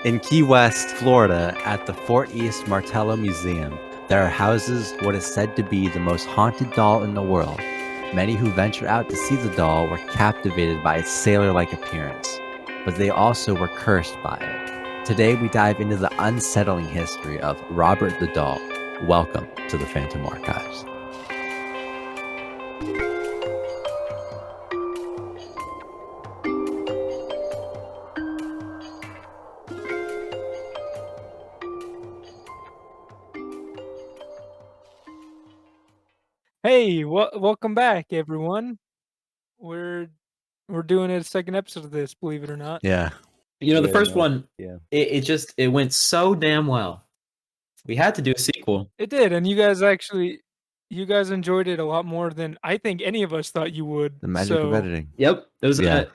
In Key West, Florida, at the Fort East Martello Museum, there are houses what is said to be the most haunted doll in the world. Many who venture out to see the doll were captivated by its sailor-like appearance, but they also were cursed by it. Today we dive into the unsettling history of Robert the Doll. Welcome to the Phantom Archives. Hey, welcome back, everyone. We're doing a second episode of this, believe it or not. Yeah. You know, the Yeah, first no, one, yeah. it went so damn well. We had to do a sequel. It did, and you guys enjoyed it a lot more than I think any of us thought you would. The magic of So, editing. Yep, it was Yeah.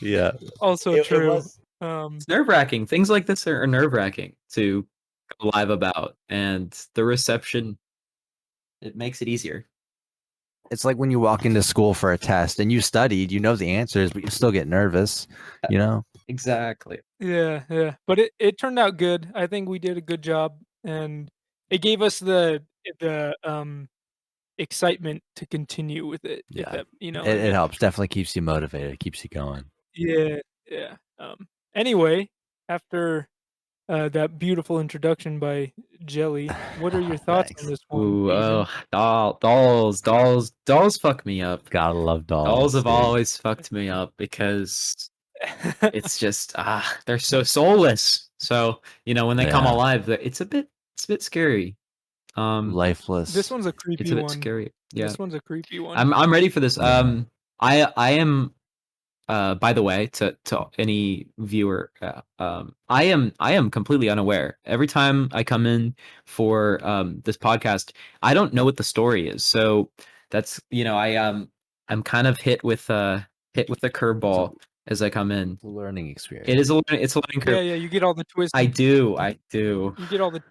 Yeah. also It true. was- it's nerve-wracking. Things like this are nerve-wracking to go live about, and the reception, it makes it easier. It's like when you walk into school for a test and you studied, you know the answers, but you still get nervous, you know? Exactly. Yeah. But it turned out good. I think we did a good job, and it gave us the excitement to continue with it. if Yeah. that- you know, It helps. Definitely keeps you motivated. It keeps you going. Yeah. Anyway, after that beautiful introduction by Jelly, what are your thoughts Thanks. on this one? Ooh, Ethan? dolls fuck me up. Gotta love dolls. Dolls have dude. always fucked me up because it's just they're so soulless. So when they come Yeah. alive, it's a bit scary. Lifeless. This one's a creepy It's a bit one. scary. Yeah, This one's a creepy one. I'm ready for this. Yeah. I am. By the way, to any viewer, I am completely unaware. Every time I come in for this podcast, I don't know what the story is. So that's I'm kind of hit with a curveball as I come in. Learning experience. It's a learning curve. Yeah, you get all the twists. I do. You get all the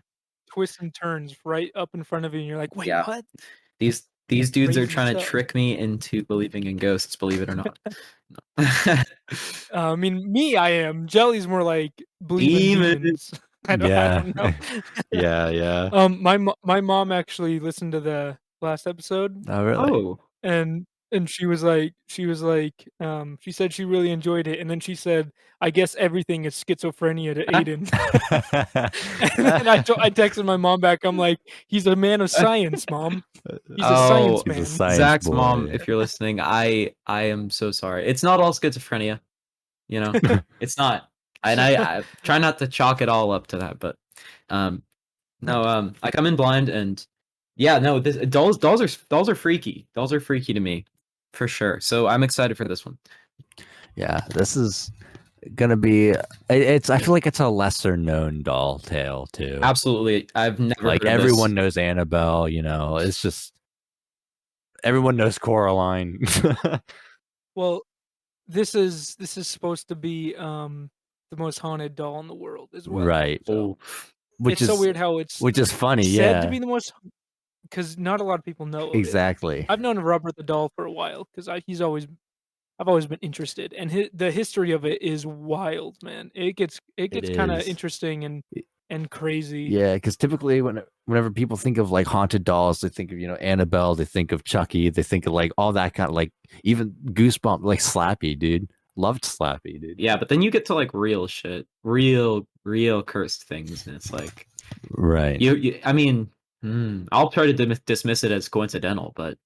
twists and turns right up in front of you, and you're like, wait, Yeah. what? These dudes are Crazy trying to stuff. trick me into believing in ghosts, believe it or not. I mean, I am. Jelly's more like believe in demons. I don't know. Yeah. My mom actually listened to the last episode. Oh, really? Oh, And she said she really enjoyed it, and then she said, "I guess everything is schizophrenia to Aiden." And then I texted my mom back. I'm like, "He's a man of science, mom. He's a science He's a man." science Zach's boy. mom, if you're listening, I am so sorry. It's not all schizophrenia, it's not. And I try not to chalk it all up to that, but no, I come in blind, and yeah, no, dolls are freaky. Dolls are freaky to me, for sure. So I'm excited for this one. Yeah, this is gonna be. I feel like it's a lesser known doll tale too. Absolutely, I've never Like heard of everyone this. knows Annabelle. It's just everyone knows Coraline. Well, this is supposed to be the most haunted doll in the world as well. Right. So, Which it's is so weird how it's which is funny. said Yeah. to be the most, because not a lot of people know of it. Exactly. I've known Robert the Doll for a while because I've always been interested, and the history of it is wild, man. It gets kind of is. interesting and crazy. Yeah, because typically whenever people think of like haunted dolls, they think of Annabelle, they think of Chucky, they think of like all that kind of like even Goosebumps, like Slappy, dude. Loved Slappy, dude. Yeah, but then you get to like real shit, real cursed things, and it's like Right. I mean, I'll try to dismiss it as coincidental, but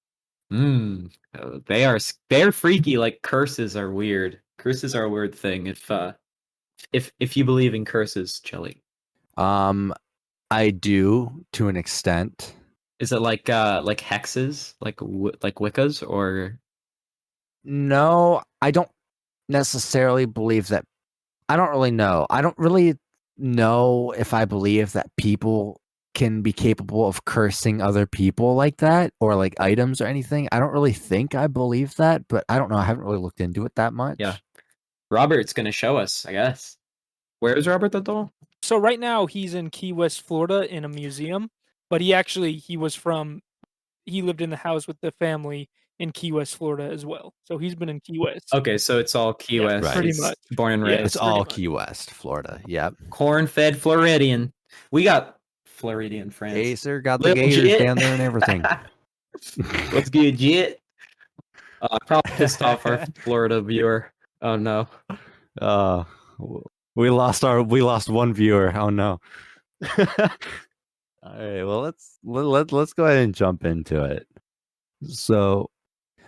they are freaky. Like curses are weird. Curses are a weird thing. If you believe in curses, Jelly, I do to an extent. is it like hexes, like Wiccas, or No, I don't necessarily believe that. I don't really know. I don't really know if I believe that people can be capable of cursing other people like that or like items or anything. I don't really think I believe that, but I don't know. I haven't really looked into it that much. Yeah. Robert's gonna show us, I guess. Where is Robert the doll? So right now he's in Key West, Florida, in a museum, but he lived in the house with the family in Key West, Florida as well. So he's been in Key West. Okay, so it's all Key Yeah, West. right. pretty He's much. born and Yeah, raised. It's pretty all much. Key West, Florida. Yep. Corn-fed Floridian. We got Floridian friends. Acer got the Little Gators Jit. down there and everything. What's good, Jit? I probably pissed off our Florida viewer. Oh no. We lost one viewer. Oh no. All right, well let's go ahead and jump into it. So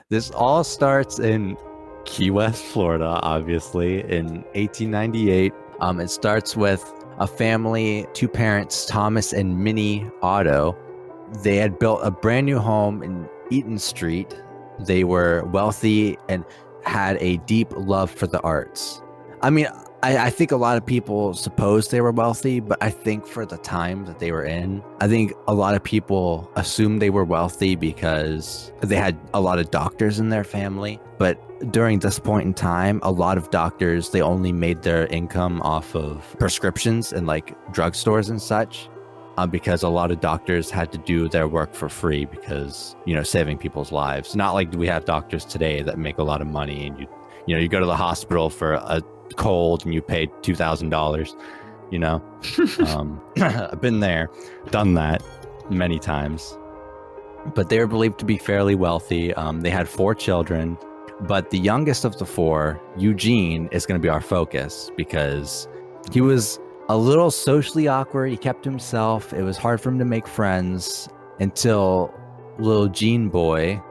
this all starts in Key West, Florida, obviously, in 1898. It starts with a family, two parents, Thomas and Minnie Otto. They had built a brand new home in Eaton Street. They were wealthy and had a deep love for the arts. I mean, I think a lot of people suppose they were wealthy, but I think for the time that they were in, I think a lot of people assumed they were wealthy because they had a lot of doctors in their family. But during this point in time, a lot of doctors, they only made their income off of prescriptions and like drugstores and such. Because a lot of doctors had to do their work for free because, saving people's lives. Not like we have doctors today that make a lot of money and you go to the hospital for a cold and you pay $2,000. I've been there, done that many times. But they were believed to be fairly wealthy. They had 4 children, but the youngest of the 4, Eugene, is going to be our focus because he was a little socially awkward. He kept to himself. It was hard for him to make friends until little Gene boy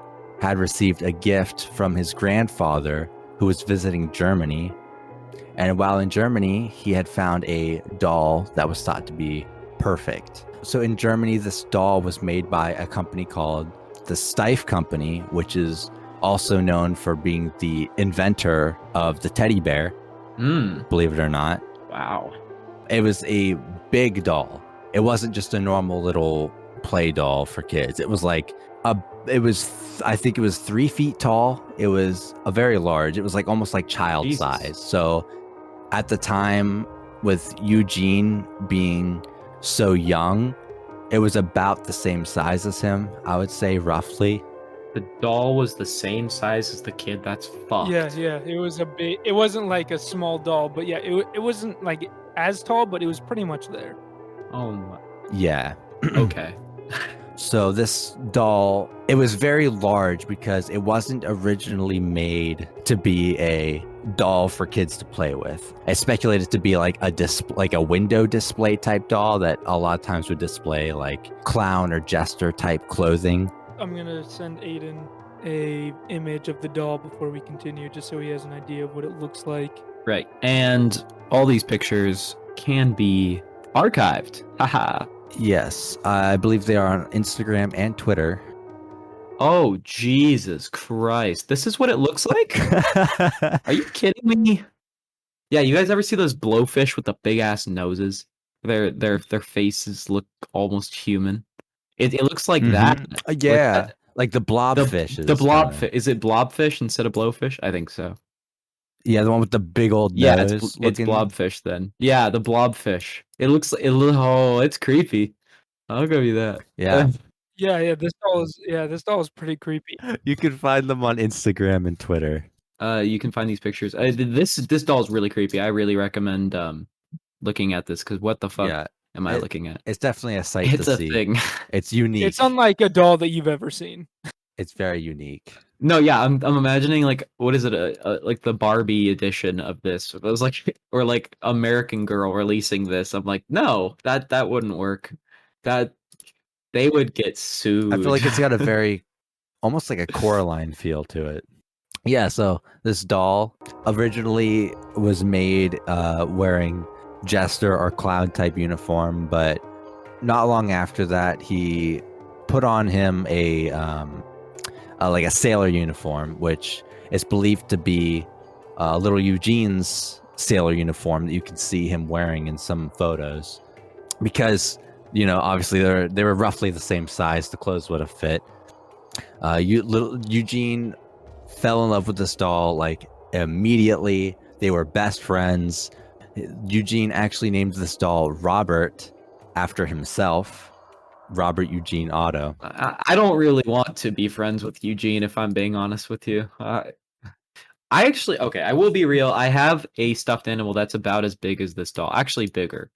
had received a gift from his grandfather who was visiting Germany. And while in Germany, he had found a doll that was thought to be perfect. So in Germany, this doll was made by a company called the Steiff Company, which is also known for being the inventor of the teddy bear, believe it or not. Wow. It was a big doll. It wasn't just a normal little play doll for kids. It was like I think it was 3 feet tall. It was a very large. It was like almost like child Jesus. size. So at the time, with Eugene being so young, it was about the same size as him, I would say, roughly. The doll was the same size as the kid. That's fucked. Yeah. It was a big. It wasn't like a small doll, but yeah, it wasn't like as tall, but it was pretty much there. Oh my. Yeah. Okay. So this doll, it was very large because it wasn't originally made to be a doll for kids to play with. It's speculated to be like a window display type doll that a lot of times would display like clown or jester type clothing. I'm gonna send Aiden a image of the doll before we continue, just so he has an idea of what it looks like. Right. And all these pictures can be archived. Haha. Yes, I believe they are on Instagram and Twitter. Oh, Jesus Christ. This is what it looks like? Are you kidding me? Yeah, you guys ever see those blowfish with the big ass noses? Their faces look almost human. It looks like that. Yeah, like the blobfish. The blobfish. Is it blobfish instead of blowfish? I think so. Yeah, the one with the big old Yeah, nose. it's blobfish then. Yeah, the blobfish. Oh, it's creepy. I'll give you that. Yeah. Yeah. This doll is pretty creepy. You can find them on Instagram and Twitter. You can find these pictures. This doll is really creepy. I really recommend looking at this because what the fuck am I looking at? It's definitely a sight It's to a see. thing. It's unique. It's unlike a doll that you've ever seen. It's very unique. No, yeah, I'm imagining like what is it? Like the Barbie edition of this. It was like or like American Girl releasing this. I'm like, no, that wouldn't work. That they would get sued. I feel like it's got a very almost like a Coraline feel to it. Yeah, so this doll originally was made wearing jester or clown type uniform, but not long after that he put on him a like a sailor uniform, which is believed to be little Eugene's sailor uniform that you can see him wearing in some photos. Because, obviously they were roughly the same size, the clothes would have fit. Little Eugene fell in love with this doll like immediately. They were best friends. Eugene actually named this doll Robert after himself, Robert Eugene Otto. I don't really want to be friends with Eugene, if I'm being honest with you. I actually, okay, I will be real. I have a stuffed animal that's about as big as this doll, actually bigger.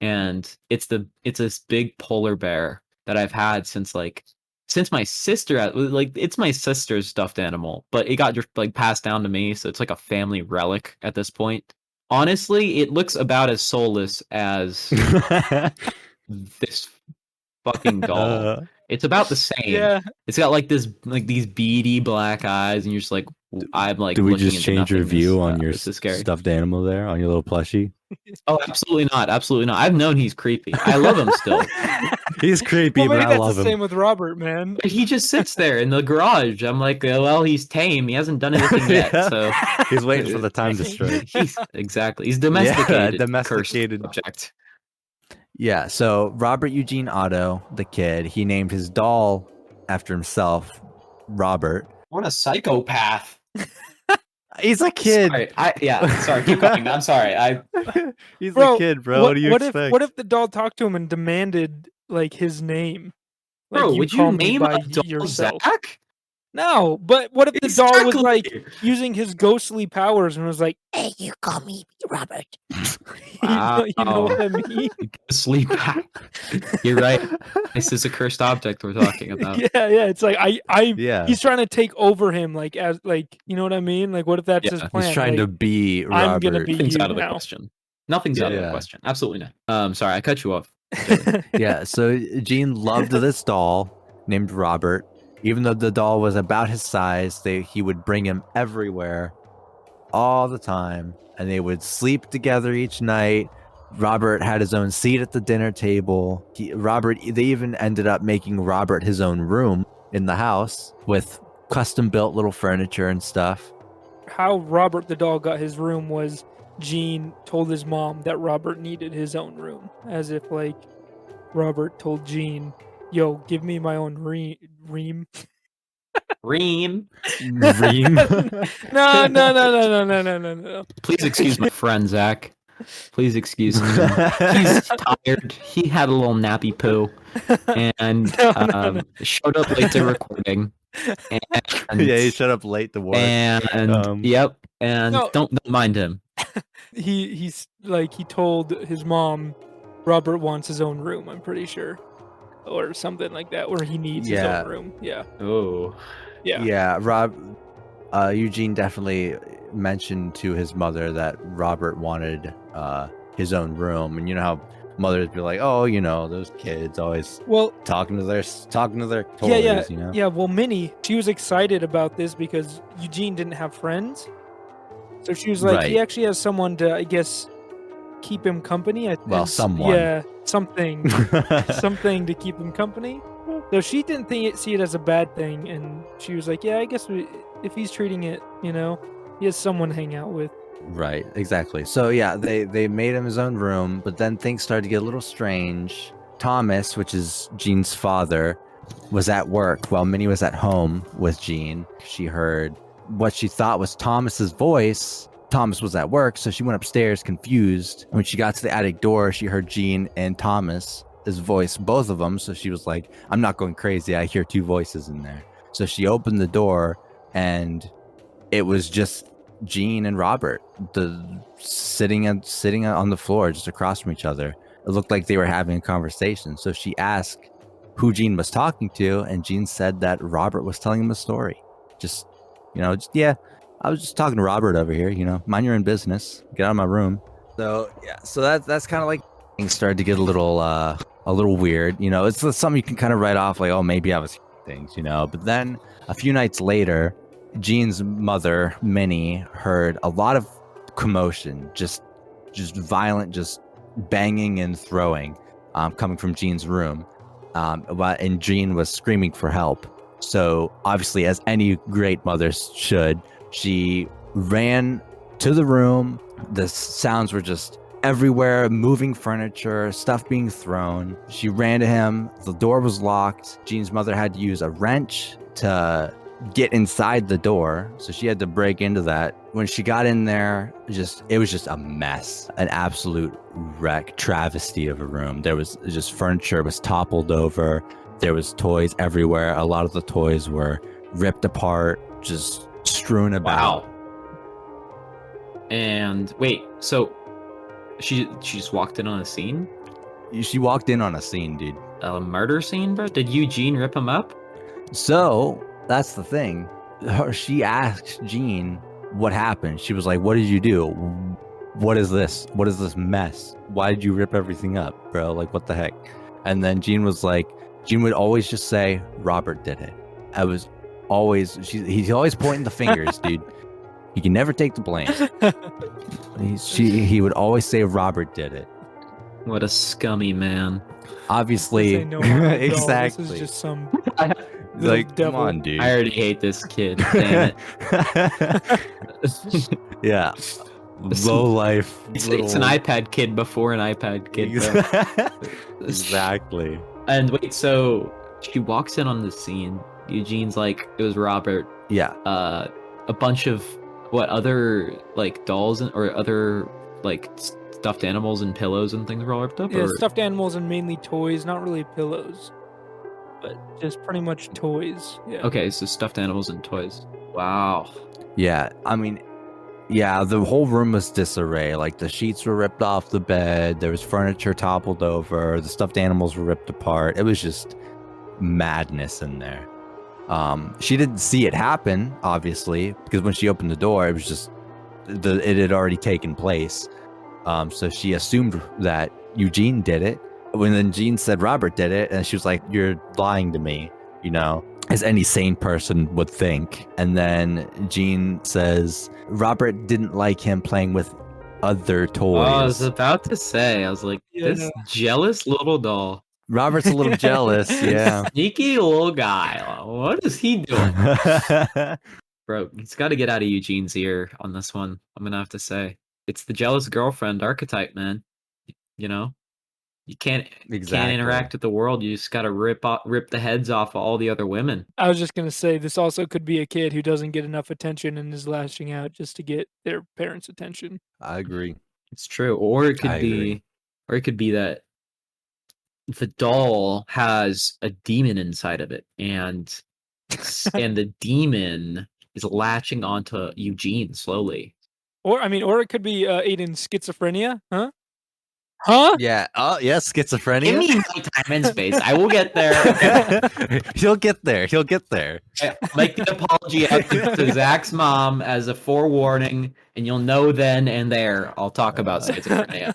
And it's this big polar bear that I've had since my sister it's my sister's stuffed animal, but it got just like passed down to me, so it's like a family relic at this point. Honestly, it looks about as soulless as this fucking doll. It's about the same. Yeah. It's got these beady black eyes, and you're just like, I'm like. Do we looking just into change your nothingness. view on your This is scary. stuffed animal there, on your little plushie? Oh, absolutely not. Absolutely not. I've known he's creepy. I love him still. He's creepy, Well, maybe but I that's love the him. same with Robert, man. But he just sits there in the garage. I'm like, well, he's tame. He hasn't done anything yet. Yeah. So He's waiting for the time to strike. Exactly. He's domesticated. Domesticated. Cursed subject. Yeah, so Robert Eugene Otto, the kid, he named his doll after himself, Robert. What a psychopath. He's a kid. Sorry. Keep going. I'm sorry. He's a kid, bro. What do you expect? What if the doll talked to him and demanded like his name? Like, Bro, would call you me name by a doll yourself? Zach? No, but what if the doll was like Exactly. using his ghostly powers and was like, Hey, you call me Robert. you know what I mean? Sleep. You're right. This is a cursed object we're talking about. Yeah. It's like Yeah. he's trying to take over him, like as like you know what I mean? Like what if that's his plan? He's trying to be Robert. I'm gonna be Nothing's you out of the now. question. Nothing's out of the question. Absolutely not. Sorry, I cut you off. Yeah, so Gene loved this doll named Robert. Even though the doll was about his size, he would bring him everywhere all the time, and they would sleep together each night. Robert had his own seat at the dinner table. They even ended up making Robert his own room in the house with custom built little furniture and stuff. How Robert the doll got his room was Gene told his mom that Robert needed his own room, as if like Robert told Gene, "Yo, give me my own ream." Ream. Ream? No. Please excuse my friend, Zach. Please excuse him. He's tired. He had a little nappy poo and showed up late to recording. And, Yeah, he showed up late to work. And yep. And No. don't mind him. He's like he told his mom Robert wants his own room, I'm pretty sure. Or something like that, where he needs his own room. Yeah. Oh. Yeah. Eugene definitely mentioned to his mother that Robert wanted his own room, and you know how mothers be like, "Oh, you know, those kids always talking to their toys." You know? Yeah. Well, Minnie, she was excited about this because Eugene didn't have friends, so she was like, he actually has someone to, I guess, keep him company. Someone. Yeah, something to keep him company. So she didn't see it as a bad thing, and she was like, "Yeah, I guess if he's treating it, you know, he has someone to hang out with." Right, exactly. So yeah, they made him his own room, but then things started to get a little strange. Thomas, which is Gene's father, was at work while Minnie was at home with Gene. She heard what she thought was Thomas's voice. Thomas was at work, so she went upstairs confused. When she got to the attic door, she heard Gene and Thomas's voice, both of them. So she was like, "I'm not going crazy. I hear two voices in there." So she opened the door, and it was just Gene and Robert, sitting on the floor just across from each other. It looked like they were having a conversation. So she asked who Gene was talking to, and Gene said that Robert was telling him a story. I was just talking to Robert over here, you know, mind your own business, get out of my room. So that's kind of like things started to get a little weird, you know. It's something you can kind of write off like, oh, maybe I was things, you know. But then a few nights later, Gene's mother, Minnie, heard a lot of commotion, just violent, just banging and throwing, coming from Gene's room, and Gene was screaming for help. So obviously, as any great mother should, she ran to the room. The sounds were just everywhere, moving furniture, stuff being thrown. She ran to him. The door was locked. Gene's mother had to use a wrench to get inside the door, so she had to break into that. When she got in there, it was just a mess, an absolute wreck, travesty of a room. There was just furniture was toppled over. There was toys everywhere. A lot of the toys were ripped apart, just strewn about. Wow. And wait, so she just walked in on a scene? She walked in on a scene, dude. A murder scene, bro? Did Eugene rip him up? So that's the thing. She asked Jean what happened. She was like, "What did you do? What is this? What is this mess? Why did you rip everything up, bro? Like, what the heck?" And then Jean was like, Jean would always just say, "Robert did it." I was always, he's always pointing the fingers, dude. He can never take the blame. He would always say Robert did it. What a scummy man. Obviously, This ain't no harm at all. exactly. This is just some Like, come devil. on, dude. I already hate this kid. Damn it. Yeah. Low life. It's an iPad kid before an iPad kid, bro. Exactly. And wait, so she walks in on the scene. Eugene's like, it was Robert. Yeah. A bunch of other like dolls or other like stuffed animals and pillows and things were all ripped up? Yeah, or? stuffed animals and mainly toys, not really pillows, but just pretty much toys. Yeah. Okay, so stuffed animals and toys. Wow. Yeah. I mean, yeah, the whole room was disarray. Like, the sheets were ripped off the bed. There was furniture toppled over. The stuffed animals were ripped apart. It was just madness in there. She didn't see it happen, obviously, because when she opened the door, it was just it had already taken place. So she assumed that Eugene did it. When then Jean said Robert did it, and she was like, "You're lying to me," as any sane person would think. And then Jean says Robert didn't like him playing with other toys. Oh, I was about to say, I was like, this jealous little doll. Robert's a little jealous, yeah. Sneaky little guy. What is he doing? Bro, he's got to get out of Eugene's ear on this one. I'm gonna have to say, it's the jealous girlfriend archetype, man. You can't interact with the world. You just gotta rip the heads off of all the other women. I was just gonna say this also could be a kid who doesn't get enough attention and is lashing out just to get their parents' attention. I agree. It's true, or it could be that the doll has a demon inside of it, and the demon is latching onto Eugene slowly. Or it could be Aiden's schizophrenia, huh? Huh? Yeah. Oh, yes, schizophrenia. Give me my time and space. I will get there. He'll get there. He'll get there. Make the apology out to Zach's mom as a forewarning, and you'll know then and there. I'll talk about schizophrenia.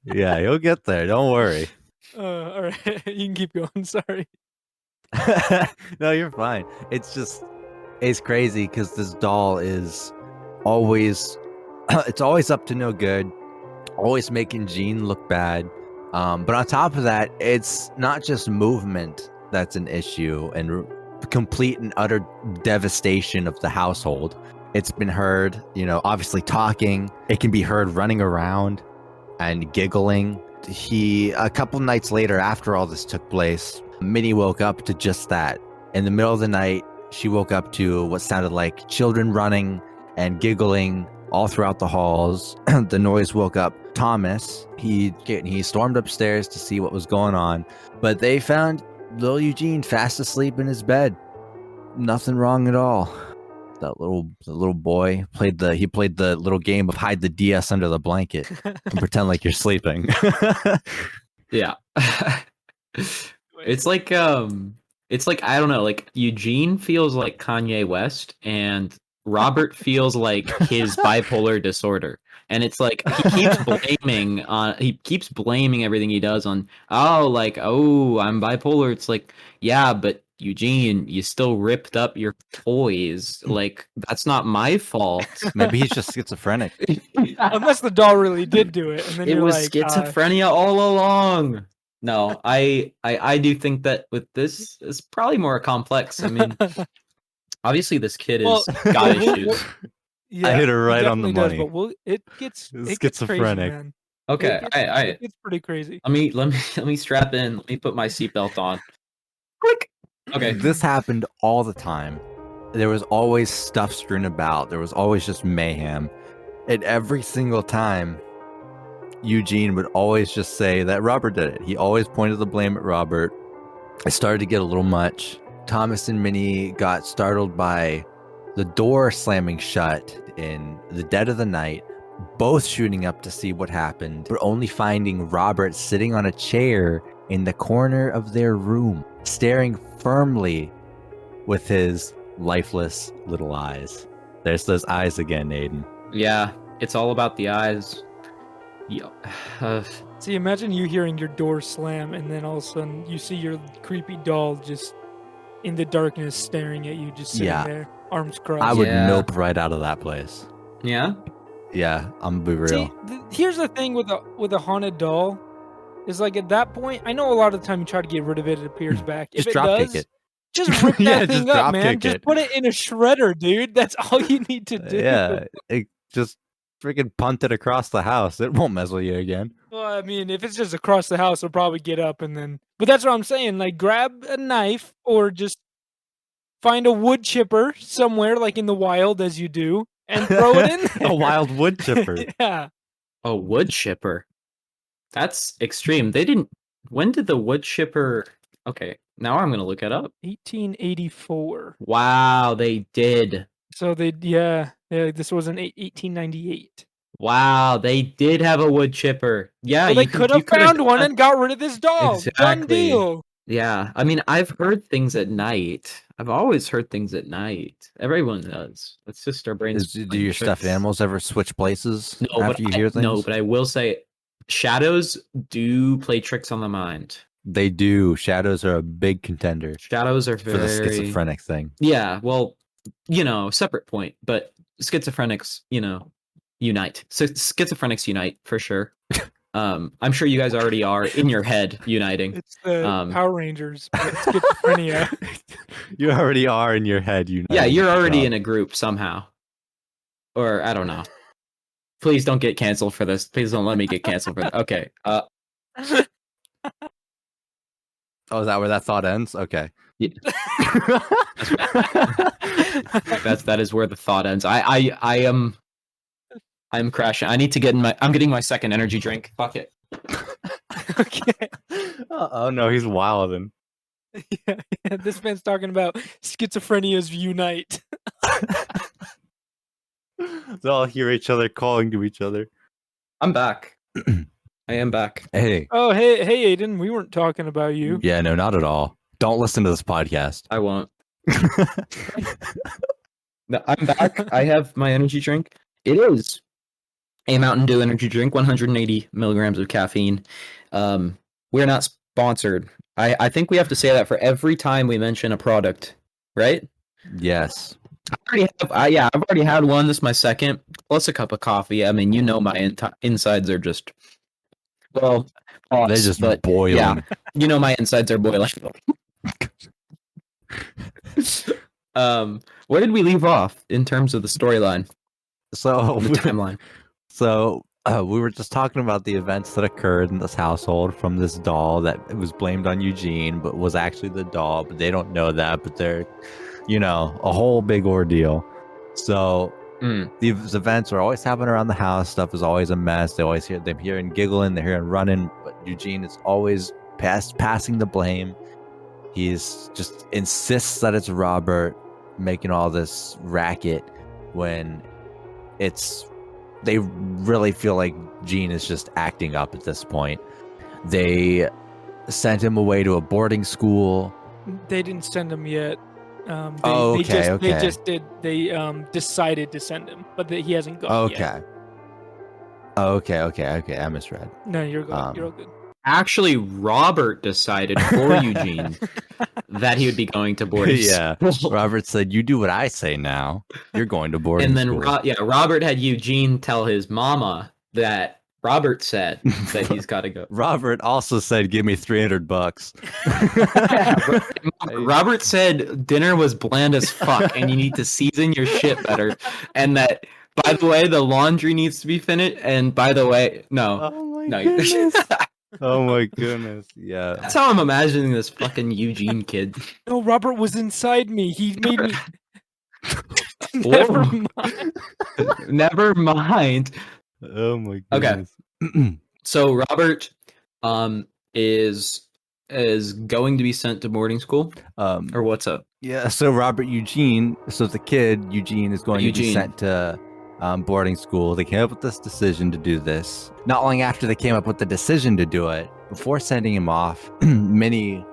Yeah, he'll get there. Don't worry. All right, you can keep going. Sorry. No, you're fine. It's crazy because this doll is always, it's always up to no good, always making Jean look bad. But on top of that, it's not just movement that's an issue and complete and utter devastation of the household. It's been heard, obviously talking. It can be heard running around and giggling. A couple nights later, after all this took place, Minnie woke up to just that. In the middle of the night, she woke up to what sounded like children running and giggling all throughout the halls. The noise woke up Thomas. He stormed upstairs to see what was going on, but they found little Eugene fast asleep in his bed. Nothing wrong at all. The little boy played the little game of hide the DS under the blanket and pretend like you're sleeping. Yeah. It's like I don't know, like Eugene feels like Kanye West and Robert feels like his bipolar disorder. And it's like he keeps blaming everything he does on I'm bipolar. It's like, yeah, but Eugene, you still ripped up your toys. Like, that's not my fault. Maybe he's just schizophrenic. Unless the doll really did do it, and then It you're was like, schizophrenia all along. No, I do think that with this is probably more complex. I mean, obviously this kid is got issues. Yeah, I hit her right on the money. But it gets schizophrenic. crazy, man. Okay, It's pretty crazy. let me strap in. Let me put my seatbelt on. Click. Okay. This happened all the time. There was always stuff strewn about. There was always just mayhem. And every single time, Eugene would always just say that Robert did it. He always pointed the blame at Robert. It started to get a little much. Thomas and Minnie got startled by the door slamming shut in the dead of the night, both shooting up to see what happened, but only finding Robert sitting on a chair in the corner of their room, staring firmly with his lifeless little eyes. There's those eyes again, Aiden. Yeah, it's all about the eyes. Yeah. See, imagine you hearing your door slam, and then all of a sudden you see your creepy doll just in the darkness staring at you, just sitting there, arms crossed. I would nope right out of that place. Yeah? Yeah, I'm gonna be real. See, here's the thing with a haunted doll, is like at that point, I know a lot of the time you try to get rid of it, it appears back. Just if it drop does, kick it. just rip that thing just up, man. drop-kick Just it. put it in a shredder, dude. That's all you need to do. Yeah, it just freaking punt it across the house. It won't mess with you again. Well, I mean, if it's just across the house, it'll probably get up and then. But that's what I'm saying. Like, grab a knife or just find a wood chipper somewhere, like in the wild, as you do, and throw it in there. A wild wood chipper. Yeah. A wood chipper. That's extreme. They didn't. When did the wood chipper? Okay, now I'm gonna look it up. 1884. Wow, they did. So yeah, this was in 1898. Wow, they did have a wood chipper. Yeah, Well, they could have found one and got rid of this dog. Done Exactly. deal. Yeah, I mean, I've heard things at night. I've always heard things at night. Everyone does. It's just our brains. Do playing your stuffed tricks. animals ever switch places No, after you hear things? No, but I will say, shadows do play tricks on the mind. They do. Shadows are a big contender Shadows are for very the schizophrenic thing. Yeah, well, separate point, but schizophrenics, unite. So schizophrenics unite for sure. I'm sure you guys already are in your head uniting. It's the Power Rangers, but schizophrenia. You already are in your head uniting. Yeah, you're already in a group somehow. Or I don't know. Please don't get canceled for this. Please don't let me get canceled for that. Okay. Oh, is that where that thought ends? Okay. Yeah. that is where the thought ends. I'm crashing. I need to get I'm getting my second energy drink. Fuck it. Okay. Oh no, he's wilding. Yeah, this man's talking about schizophrenias unite. They all hear each other calling to each other. I'm back. I am back. Hey. Oh, hey, Aiden. We weren't talking about you. Yeah, no, not at all. Don't listen to this podcast. I won't. No, I'm back. I have my energy drink. It is a Mountain Dew energy drink, 180 milligrams of caffeine. We're not sponsored. I think we have to say that for every time we mention a product, right? Yes. I've already had one. This is my second, plus a cup of coffee. I mean, my insides are just, well, They're just boiling. Yeah, my insides are boiling. Where did we leave off in terms of the storyline? So The timeline. So we were just talking about the events that occurred in this household from this doll that was blamed on Eugene, but was actually the doll. But they don't know that. But they're, a whole big ordeal. So these events are always happening around the house. Stuff is always a mess. They always hear them hearing giggling. They're hearing running. But Eugene is always passing the blame. He's just insists that it's Robert making all this racket when they really feel like Gene is just acting up at this point. They sent him away to a boarding school. They didn't send him yet. Okay. They just did. They decided to send him, but he hasn't gone yet. Okay. I misread. No, you're good. You're all good. Actually, Robert decided for Eugene that he would be going to boarding school. Robert said, "You do what I say now. You're going to boarding school." And then, Robert had Eugene tell his mama that Robert said that he's got to go. Robert also said, "Give me $300." Robert said dinner was bland as fuck, and you need to season your shit better, and that. By the way, the laundry needs to be finished. And by the way, no. Oh my goodness. Oh my goodness. Yeah. That's how I'm imagining this fucking Eugene kid. No, Robert was inside me. He made me. Never Whoa. mind. Never mind. Oh my Okay. goodness. So Robert is going to be sent to boarding school, or what's up? Yeah, so Robert Eugene, so the kid, Eugene, is going to be Eugene. sent to boarding school. They came up with this decision to do this. Not long after they came up with the decision to do it, before sending him off, Minnie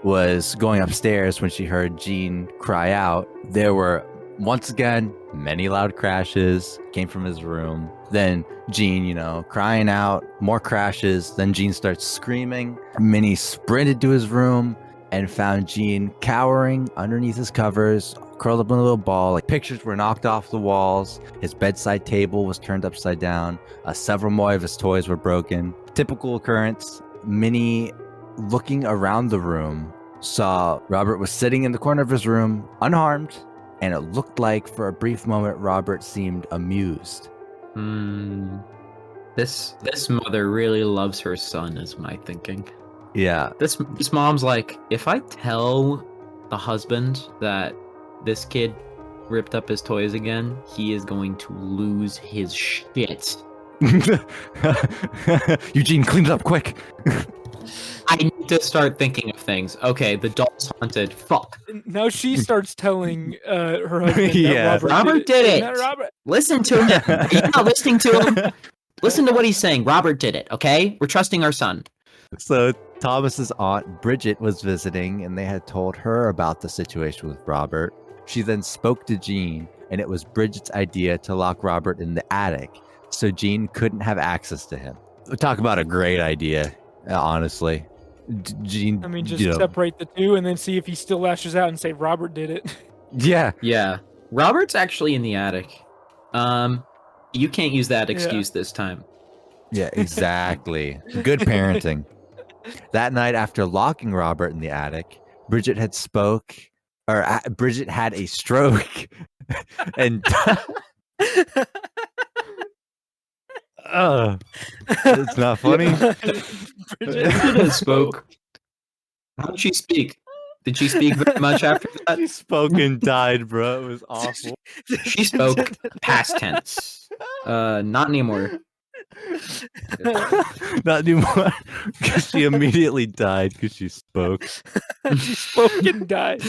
was going upstairs when she heard Gene cry out. There were, once again, many loud crashes came from his room. Then Gene, crying out, more crashes. Then Gene starts screaming. Minnie sprinted to his room and found Gene cowering underneath his covers, curled up in a little ball. Like, pictures were knocked off the walls. His bedside table was turned upside down. Several more of his toys were broken. Typical occurrence. Minnie, looking around the room, saw Robert was sitting in the corner of his room, unharmed, and it looked like for a brief moment Robert seemed amused. This mother really loves her son, is my thinking. Yeah. This mom's like, if I tell the husband that this kid ripped up his toys again, he is going to lose his shit. Eugene, clean it up quick. I need to start thinking of things. Okay, the doll's haunted. Fuck. Now she starts telling her husband that Yeah. Robert did it. Not Robert. Listen to him. Are you not listening to him? Listen to what he's saying. Robert did it, okay? We're trusting our son. So Thomas's aunt Bridget was visiting, and they had told her about the situation with Robert. She then spoke to Gene, and it was Bridget's idea to lock Robert in the attic so Gene couldn't have access to him. Talk about a great idea, honestly. Gene, I mean, just separate the two and then see if he still lashes out and say Robert did it. Yeah. Yeah. Robert's actually in the attic. You can't use that excuse this time. Yeah, exactly. Good parenting. That night, after locking Robert in the attic, Bridget had Bridget had a stroke, and it's not funny. Bridget spoke. How did she speak? Did she speak very much after that? She spoke and died, bro. It was awful. She spoke past tense. Not anymore. Not anymore. Because she immediately died because she spoke. She spoke and died.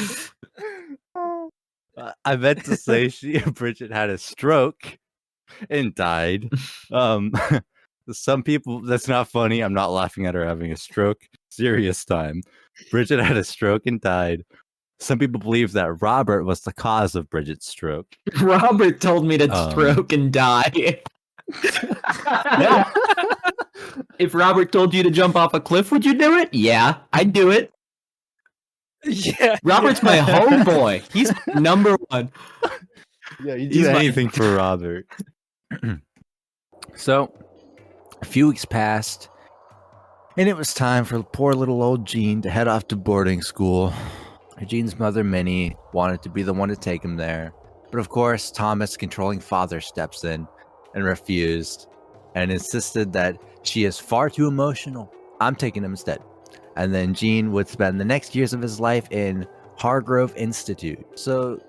I meant to say Bridget had a stroke and died. Some people, that's not funny. I'm not laughing at her having a stroke. Serious time. Bridget had a stroke and died. Some people believe that Robert was the cause of Bridget's stroke. Robert told me to stroke and die. If Robert told you to jump off a cliff, would you do it? Yeah, I'd do it. Yeah. Robert's my homeboy. He's number one. Yeah, you do anything for Robert. So, a few weeks passed, and it was time for poor little old Gene to head off to boarding school. Gene's mother, Minnie, wanted to be the one to take him there. But of course, Thomas' controlling father steps in and refused and insisted that she is far too emotional. I'm taking him instead. And then Gene would spend the next years of his life in Hargrove Institute. So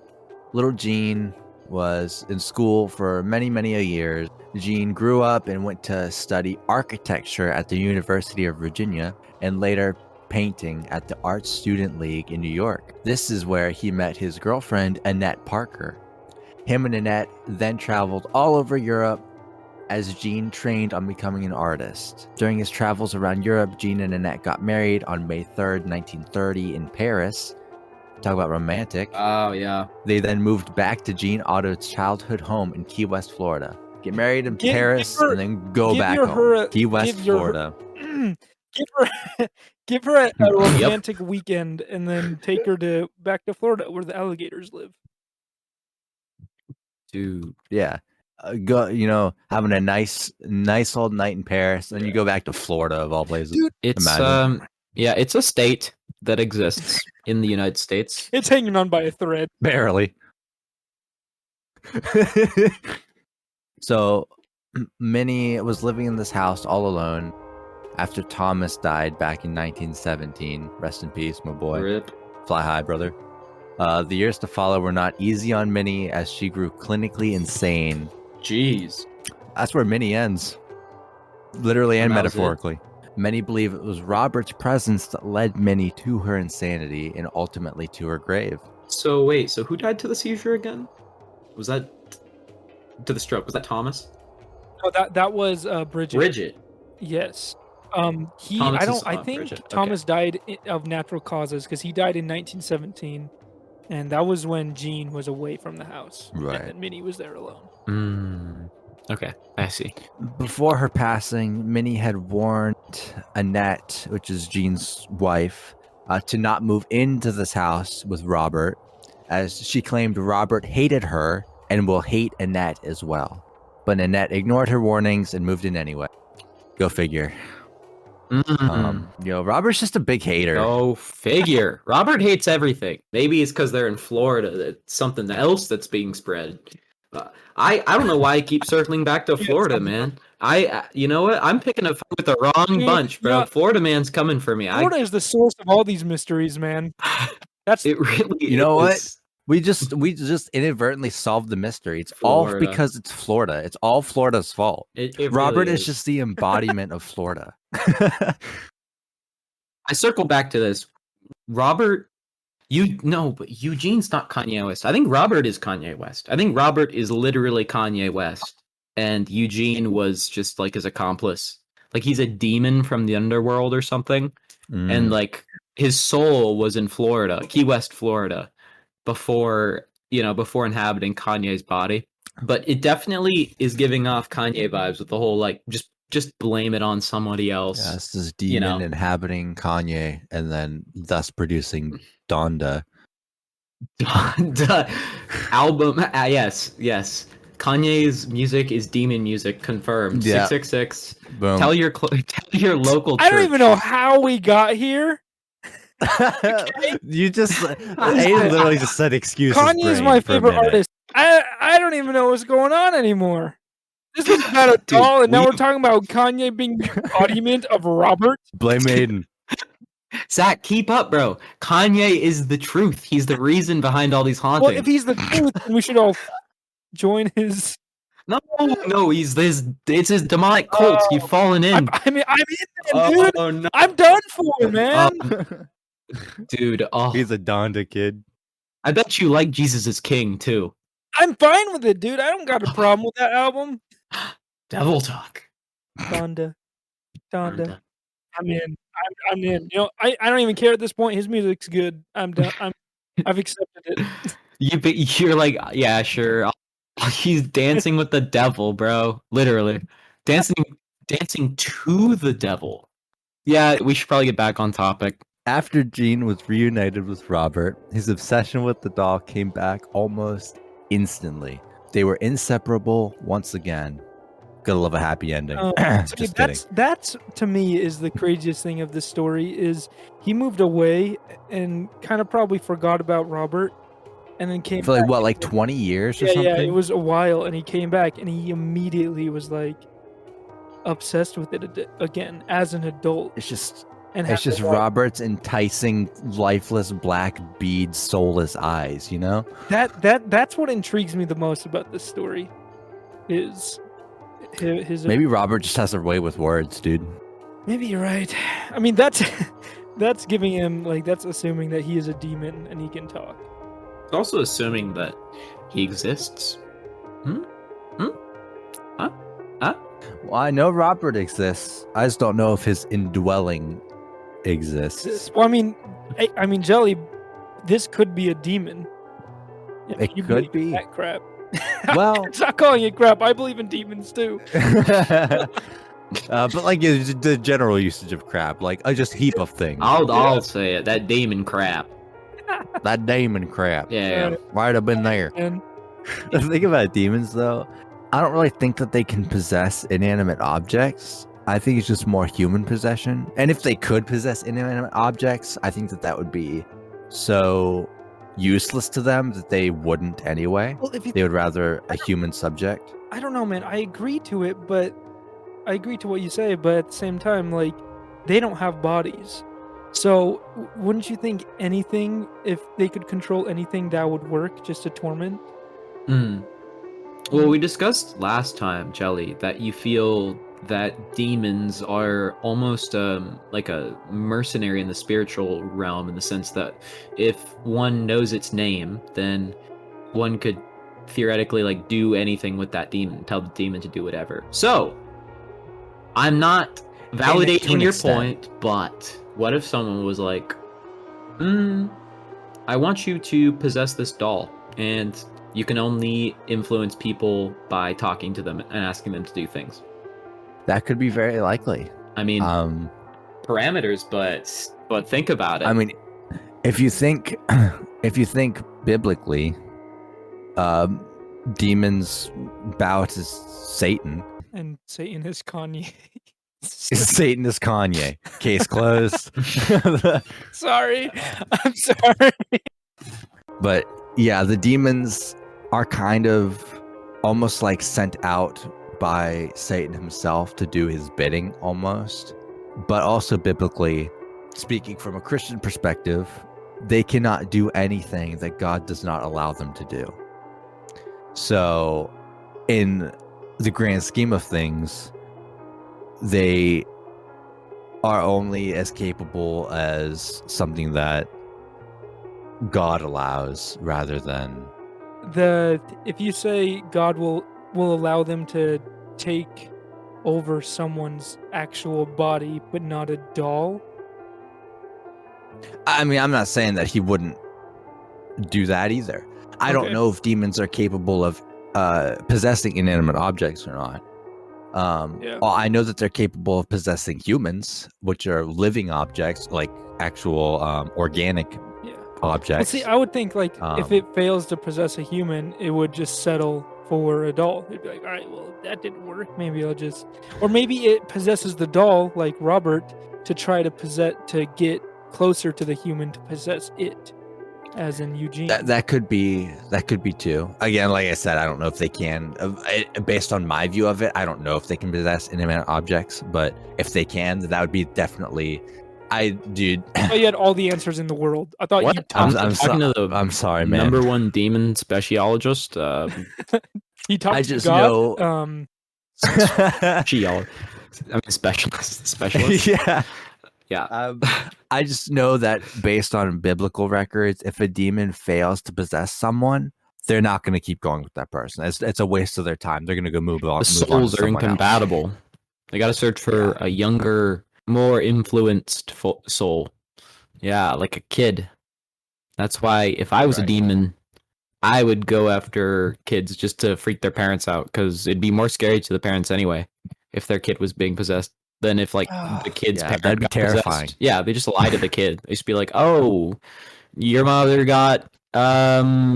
little Gene was in school for many, many a years. Gene grew up and went to study architecture at the University of Virginia and later painting at the Art Student League in New York. This is where he met his girlfriend, Annette Parker. Him and Annette then traveled all over Europe as Gene trained on becoming an artist. During his travels around Europe, Gene and Annette got married on May 3rd, 1930 in Paris. Talk about romantic. Oh, yeah. They then moved back to Gene Otto's childhood home in Key West, Florida. Get married in Paris and then go back home. Key West, Florida. Give her a romantic weekend and then take her back to Florida where the alligators live. Dude. Yeah. Go, having a nice old night in Paris, and you go back to Florida of all places. Dude, it's it's a state that exists in the United States. It's hanging on by a thread. Barely. So Minnie was living in this house all alone after Thomas died back in 1917. Rest in peace, my boy. Rip. Fly high, brother. The years to follow were not easy on Minnie as she grew clinically insane. Jeez. That's where Minnie ends, literally and And that was it? metaphorically. Many believe it was Robert's presence that led Minnie to her insanity and ultimately to her grave. So wait, so who died to the seizure again? Was that to the stroke? Was that Thomas? No, that was Bridget. Bridget. Yes. Thomas is, I think Bridget, okay. Thomas died of natural causes because he died in 1917, and that was when Jean was away from the house. Right. And Minnie was there alone. Okay, I see. Before her passing, Minnie had warned Annette, which is Jean's wife, to not move into this house with Robert, as she claimed Robert hated her and will hate Annette as well. But Annette ignored her warnings and moved in anyway. Go figure. Robert's just a big hater. Go figure. Robert hates everything. Maybe it's because they're in Florida. That's something else that's being spread. I don't know why I keep circling back to Florida, man. You know what? I'm picking a fight with the wrong bunch, bro. Yeah. Florida man's coming for me. Florida is the source of all these mysteries, man. That's It really. You know what? is. We just inadvertently solved the mystery. It's all Florida. because it's Florida. It's all Florida's fault. It Robert really is just the embodiment of Florida. I circle back to this. Robert, but Eugene's not Kanye West. I think Robert is Kanye West. I think Robert is literally Kanye West, and Eugene was just like his accomplice. Like he's a demon from the underworld or something, and like his soul was in Florida, Key West, Florida, before inhabiting Kanye's body. But it definitely is giving off Kanye vibes with the whole like just blame it on somebody else. Yeah, it's this demon inhabiting Kanye and then thus producing Donda. Donda album. Yes. Kanye's music is demon music, confirmed. Yeah. 666. Boom. Tell your local church. I don't even know how we got here. You just Aiden literally just said excuses. Kanye's my favorite artist. I don't even know what's going on anymore. This is about a doll, and now we're talking about Kanye being the embodiment of Robert. Blame Aiden. Zach, keep up, bro. Kanye is the truth. He's the reason behind all these hauntings. Well, if he's the truth, then we should all join his. No, it's his demonic cult. You've fallen in. I'm in there, dude. Oh, no. I'm done for, man. Dude, He's a Donda kid. I bet you like Jesus is King too. I'm fine with it, dude. I don't got a problem with that album. Devil talk. Donda. I'm in. I'm in. I don't even care at this point. His music's good. I'm done. I've accepted it. You're like, yeah, sure. He's dancing with the devil, bro. Literally, dancing to the devil. Yeah, we should probably get back on topic. After Jean was reunited with Robert, his obsession with the doll came back almost instantly. They were inseparable once again. Gotta love a happy ending. Just kidding. That's to me is the craziest thing of this story is he moved away and kind of probably forgot about Robert, and then came For back. like 20 years or something? Yeah, it was a while, and he came back, and he immediately was like obsessed with it again as an adult. It's just Robert's enticing, lifeless black bead, soulless eyes. That's what intrigues me the most about this story. Is his maybe Robert just has a way with words, dude. Maybe you're right. I mean, that's giving him that's assuming that he is a demon and he can talk. It's also assuming that he exists. Well, I know Robert exists. I just don't know if his indwelling exists. Well, I mean, Jelly, this could be a demon. It You could believe be. that crap. Well, Stop calling it crap. I believe in demons too. but the general usage of crap, like just heap of things. I'll say it. That demon crap. That demon crap. Yeah. Might have been there. And The thing about demons, though, I don't really think that they can possess inanimate objects. I think it's just more human possession. And if they could possess inanimate objects, I think that would be so useless to them that they wouldn't anyway. well, They would rather a human subject. I don't know, man. I agree to it, but I agree to what you say. But at the same time, they don't have bodies, So, wouldn't you think anything, if they could control anything, that would work just to torment? Hmm. Well, we discussed last time, Jelly, that you feel that demons are almost like a mercenary in the spiritual realm, in the sense that if one knows its name, then one could theoretically like do anything with that demon, tell the demon to do whatever. So I'm not To validating an your extent. point, but what if someone was like, I want you to possess this doll, and you can only influence people by talking to them and asking them to do things. That could be very likely. I mean, Um, parameters, but think about it. I mean, if you think biblically, demons bow to Satan. And Satan is Kanye. Satan is Kanye. Case closed. Sorry. I'm sorry. But yeah, the demons are kind of almost like sent out by Satan himself to do his bidding almost. But also biblically, speaking from a Christian perspective, they cannot do anything that God does not allow them to do. So in the grand scheme of things, they are only as capable as something that God allows rather than If you say God will allow them to take over someone's actual body but not a doll. I mean, I'm not saying that he wouldn't do that either. I don't Okay. know if demons are capable of possessing inanimate objects or not. Yeah. Well, I know that they're capable of possessing humans, which are living objects, like actual organic Yeah. objects. Well, see, I would think like if it fails to possess a human, it would just settle for a doll. It'd be like, all right, well, that didn't work. Maybe I'll just, or maybe it possesses the doll, like Robert, to try to get closer to the human to possess it, as in Eugene. That could be too. Again, like I said, I don't know if they can. Based on my view of it, I don't know if they can possess inanimate objects. But if they can, that would be definitely. Dude. I thought you had all the answers in the world. I thought What? you I'm talked. talking to the I'm sorry, man. number one demon speciologist. He talked I to just God. know. Specialist. Yeah. Yeah. I just know that based on biblical records, if a demon fails to possess someone, they're not going to keep going with that person. It's a waste of their time. They're going to go move on. The souls are incompatible. They got to search for a younger, more influenced soul. Yeah, like a kid. That's why if I was a demon, I would go after kids just to freak their parents out, because it'd be more scary to the parents anyway if their kid was being possessed than if like the kid's parent that'd be got terrifying. Possessed. Yeah, they just lie to the kid. They just be like, "Oh, your mother got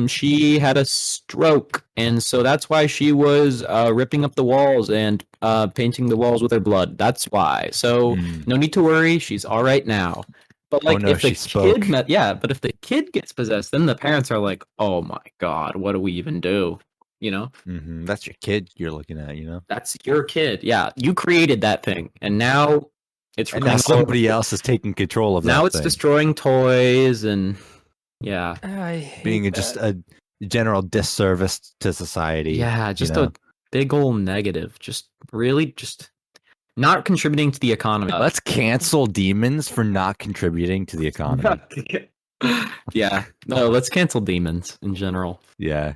she had a stroke, and so that's why she was ripping up the walls and painting the walls with her blood. That's why. So no need to worry, she's all right now." But like if the kid but if the kid gets possessed, then the parents are like, "Oh my god, what do we even do?" You know? Mm-hmm. That's your kid you're looking at, you know? That's your kid. Yeah, you created that thing, and now it's and now somebody else is taking control of that. Now it's thing. destroying toys and being just a general disservice to society. Yeah, just a big old negative. Just really just not contributing to the economy. Let's cancel demons for not contributing to the economy. Yeah. No, let's cancel demons in general. Yeah.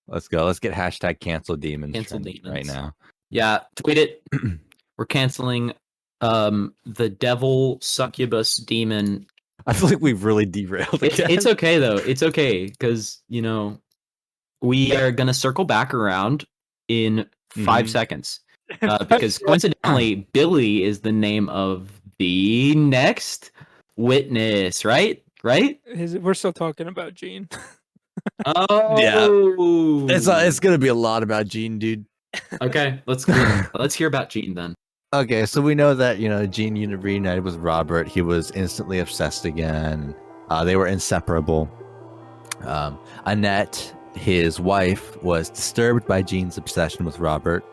Let's go. Let's get hashtag cancel demons. Cancel demons right now. Yeah, tweet it. We're canceling the devil succubus demon. I feel like we've really derailed. It's okay though. It's okay because we are gonna circle back around in 5 seconds because coincidentally, Billy is the name of the next witness. Right? We're still talking about Gene. Oh yeah, it's gonna be a lot about Gene, dude. Okay, let's hear about Gene then. Okay, so we know that Gene reunited with Robert. He was instantly obsessed again. They were inseparable. Annette, his wife, was disturbed by Gene's obsession with Robert.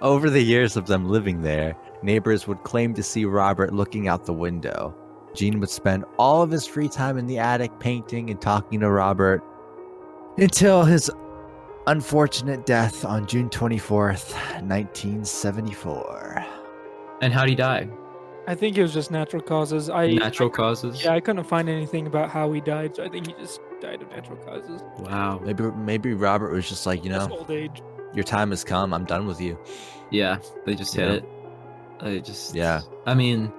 Over the years of them living there, neighbors would claim to see Robert looking out the window. Gene would spend all of his free time in the attic painting and talking to Robert until his unfortunate death on June 24th, 1974. And how'd he die? I think it was just natural causes. Natural causes? Yeah, I couldn't find anything about how he died, so I think he just died of natural causes. Wow. Maybe Robert was just like, Just old age. your time has come. I'm done with you. Yeah, they just hit Yeah. it. They just... Yeah. I mean,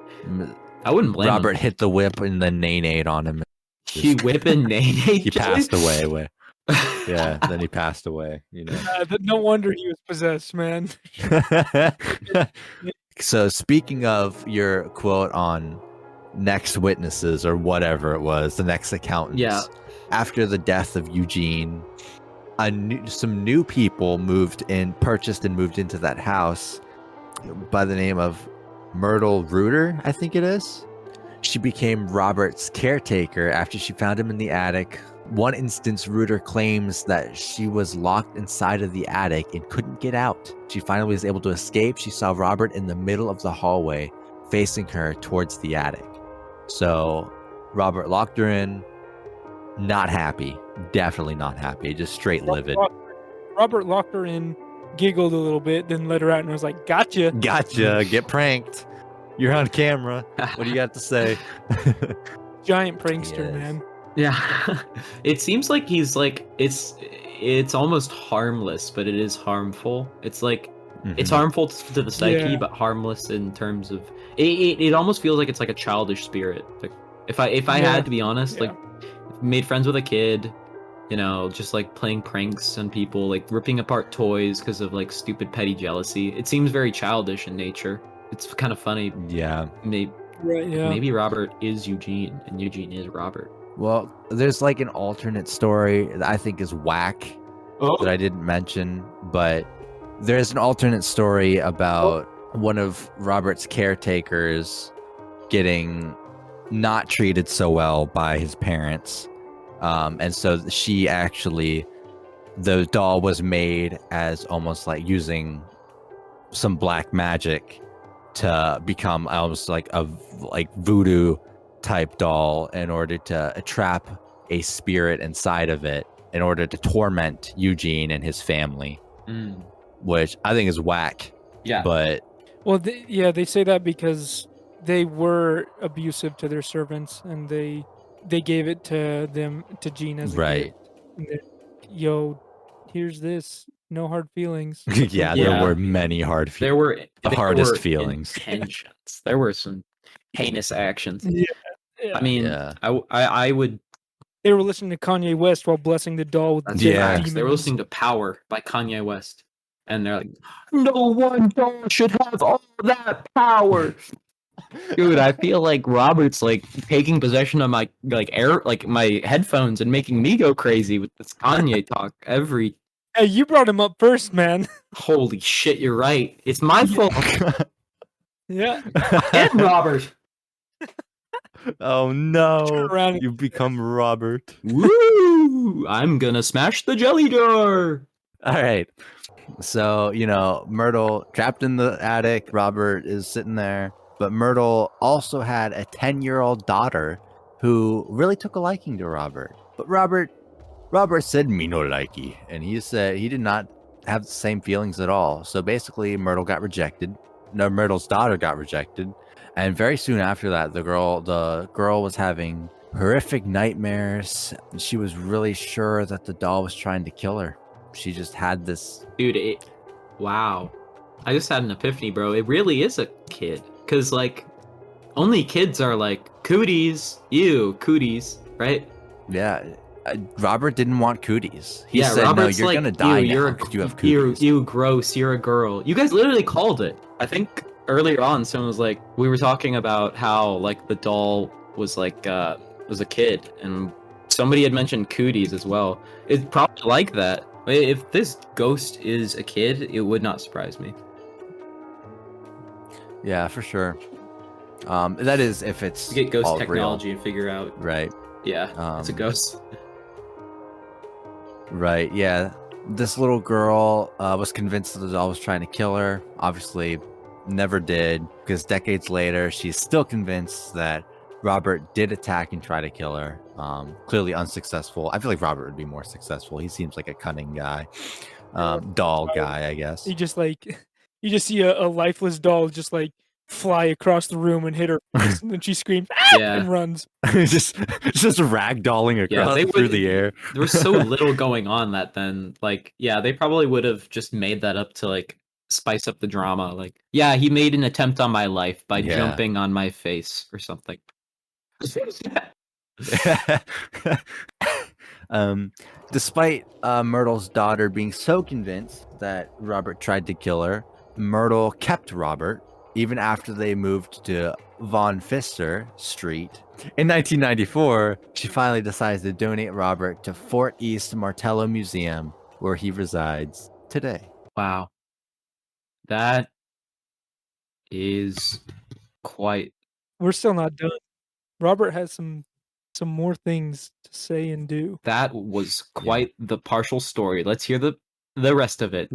I wouldn't blame Robert him. hit the whip and then nay-nayed on him. He whipping Nate. He passed away. Yeah, then he passed away, No wonder he was possessed, man. So speaking of your quote on next witnesses or whatever it was, the next accountants. Yeah. After the death of Eugene, some new people purchased and moved into that house by the name of Myrtle Reuter, I think it is. She became Robert's caretaker after she found him in the attic. One instance, Reuter claims that she was locked inside of the attic and couldn't get out. She finally was able to escape. She saw Robert in the middle of the hallway, facing her towards the attic. So Robert locked her in. Not happy. Definitely not happy. Just straight livid. Robert locked her in, giggled a little bit, then let her out and was like, "Gotcha." Gotcha. Get pranked. You're on camera. What do you got to say? Giant prankster, Yes. man. Yeah. It seems like he's like, it's almost harmless, but it is harmful. It's like, it's harmful to the psyche, Yeah. but harmless in terms of, it almost feels like it's like a childish spirit. Like, if I Yeah. had to be honest, Yeah. like, made friends with a kid, just like playing pranks on people, like ripping apart toys because of like stupid petty jealousy. It seems very childish in nature. It's kind of funny. Yeah. Right, yeah. Maybe Robert is Eugene and Eugene is Robert. Well, there's like an alternate story that I think is whack that I didn't mention, but there's an alternate story about one of Robert's caretakers getting not treated so well by his parents. And so the doll was made as almost like using some black magic to become almost like a voodoo type doll in order to trap a spirit inside of it in order to torment Eugene and his family, which I think is whack. Yeah. But Well, they say that because they were abusive to their servants, and they gave it to Gene as a right. gift. And yo, here's this. No hard feelings. Yeah, there were many hard feelings. There were the there hardest were feelings. intentions. There were some heinous actions. Yeah. I mean, Yeah. I would. They were listening to Kanye West while blessing the doll with the That's Yeah. facts. They were listening to "Power" by Kanye West, and they're like, "No one doll should have all that power." Dude, I feel like Robert's like taking possession of my my headphones and making me go crazy with this Kanye talk. Hey, you brought him up first, man. Holy shit, you're right. It's my fault. Yeah. And Robert. Oh no! Turn around. You've become Robert. Woo! I'm gonna smash the jelly door. All right. So, Myrtle trapped in the attic. Robert is sitting there. But Myrtle also had a 10-year-old daughter who really took a liking to Robert. But Robert said, "Me no likey." And he said he did not have the same feelings at all. So basically, Myrtle's daughter got rejected. And very soon after that, the girl was having horrific nightmares. She was really sure that the doll was trying to kill her. She just had this. Dude, wow. I just had an epiphany, bro. It really is a kid. Because, like, only kids are like, cooties. Ew, cooties, right? Yeah. Robert didn't want cooties. He said, Robert's "No, you're like, going to die "Ew, now you're because you have cooties." You gross, you're a girl. You guys literally called it. I think earlier on, someone was like, we were talking about how, like, the doll was like, was a kid. And somebody had mentioned cooties as well. It's probably like that. If this ghost is a kid, it would not surprise me. Yeah, for sure. That is if it's To get ghost all technology real. and figure out, Right. yeah, it's a ghost. Right, yeah. This little girl was convinced that the doll was trying to kill her. Obviously, never did, because decades later, she's still convinced that Robert did attack and try to kill her. Clearly unsuccessful. I feel like Robert would be more successful. He seems like a cunning guy, doll guy, I guess. He just like you just see a lifeless doll just like fly across the room and hit her face, and then she screams Yeah. and runs. just ragdolling across through the air. There was so little going on that then, like, yeah, they probably would have just made that up to like spice up the drama. Like, yeah, he made an attempt on my life by jumping on my face or something. Despite Myrtle's daughter being so convinced that Robert tried to kill her, Myrtle kept Robert even after they moved to Von Pfister Street. In 1994, she finally decides to donate Robert to Fort East Martello Museum, where he resides today. Wow. That is quite... We're still not done. Robert has some more things to say and do. That was quite the partial story. Let's hear the rest of it.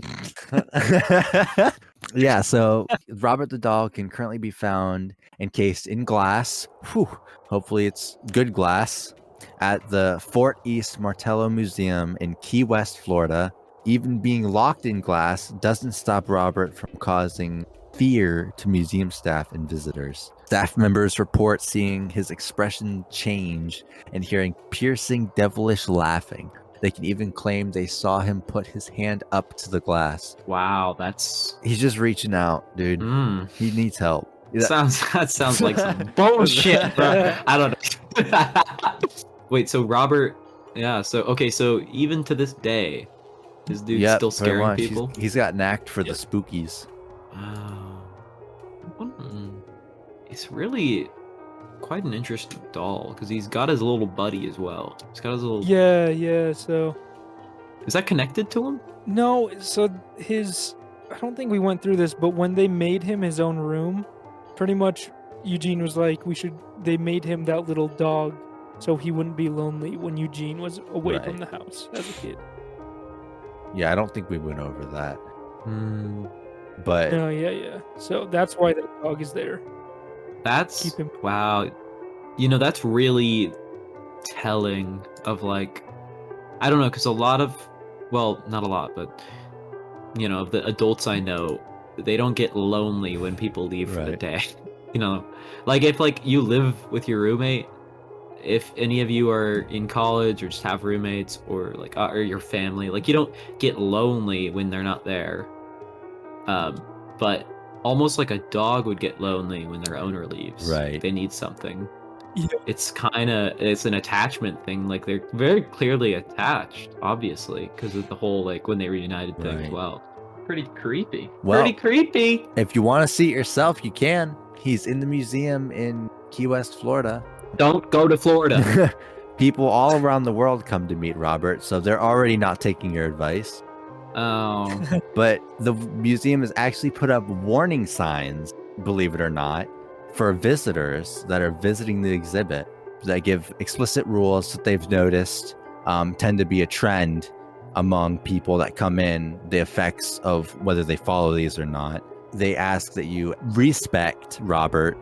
Yeah, so Robert the doll can currently be found encased in glass. Hopefully it's good glass. At the Fort East Martello Museum in Key West, Florida. Even being locked in glass doesn't stop Robert from causing fear to museum staff and visitors. Staff members report seeing his expression change and hearing piercing, devilish laughing. They can even claim they saw him put his hand up to the glass. Wow, that's... He's just reaching out, dude. He needs help. That sounds like some bullshit, bro. I don't know. Wait, so Robert... Yeah, so even to this day, this dude's still scaring people? He's got an act for the spookies. Wow. It's really quite an interesting doll, because he's got his little buddy as well. He's got his little... Yeah, so... Is that connected to him? No, so his... I don't think we went through this, but when they made him his own room, pretty much Eugene was like, they made him that little dog so he wouldn't be lonely when Eugene was away from the house as a kid. Yeah, I don't think we went over that. But... No, yeah. So that's why that dog is there. That's... Wow. You know, that's really telling of, like... I don't know, because a lot of... Well, not a lot, but... You know, the adults I know, they don't get lonely when people leave for the day. You know? Like, if, like, you live with your roommate, if any of you are in college or just have roommates or, like, or your family, like, you don't get lonely when they're not there. But... almost like a dog would get lonely when their owner leaves. Right. They need something. Yeah. It's an attachment thing. Like, they're very clearly attached, obviously, because of the whole, like, when they reunited thing as well. Pretty creepy. Pretty creepy. If you want to see it yourself, you can. He's in the museum in Key West, Florida. Don't go to Florida. People all around the world come to meet Robert, so they're already not taking your advice. Oh. But the museum has actually put up warning signs, believe it or not, for visitors that are visiting the exhibit that give explicit rules that they've noticed tend to be a trend among people that come in, the effects of whether they follow these or not. They ask that you respect Robert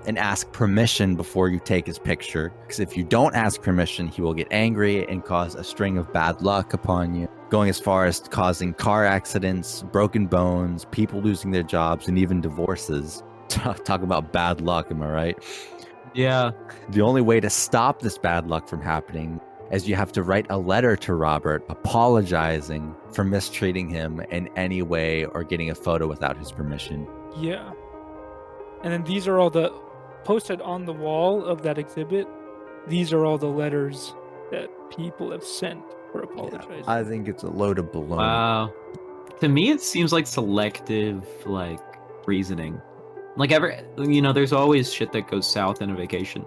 and ask permission before you take his picture. Because if you don't ask permission, he will get angry and cause a string of bad luck upon you, going as far as causing car accidents, broken bones, people losing their jobs, and even divorces. Talk about bad luck, am I right? Yeah. The only way to stop this bad luck from happening is you have to write a letter to Robert apologizing for mistreating him in any way or getting a photo without his permission. Yeah. And then these are all the... posted on the wall of that exhibit, these are all the letters that people have sent for apologizing. Yeah, I think it's a load of baloney. Wow. To me, it seems like selective, like, reasoning. Like, there's always shit that goes south in a vacation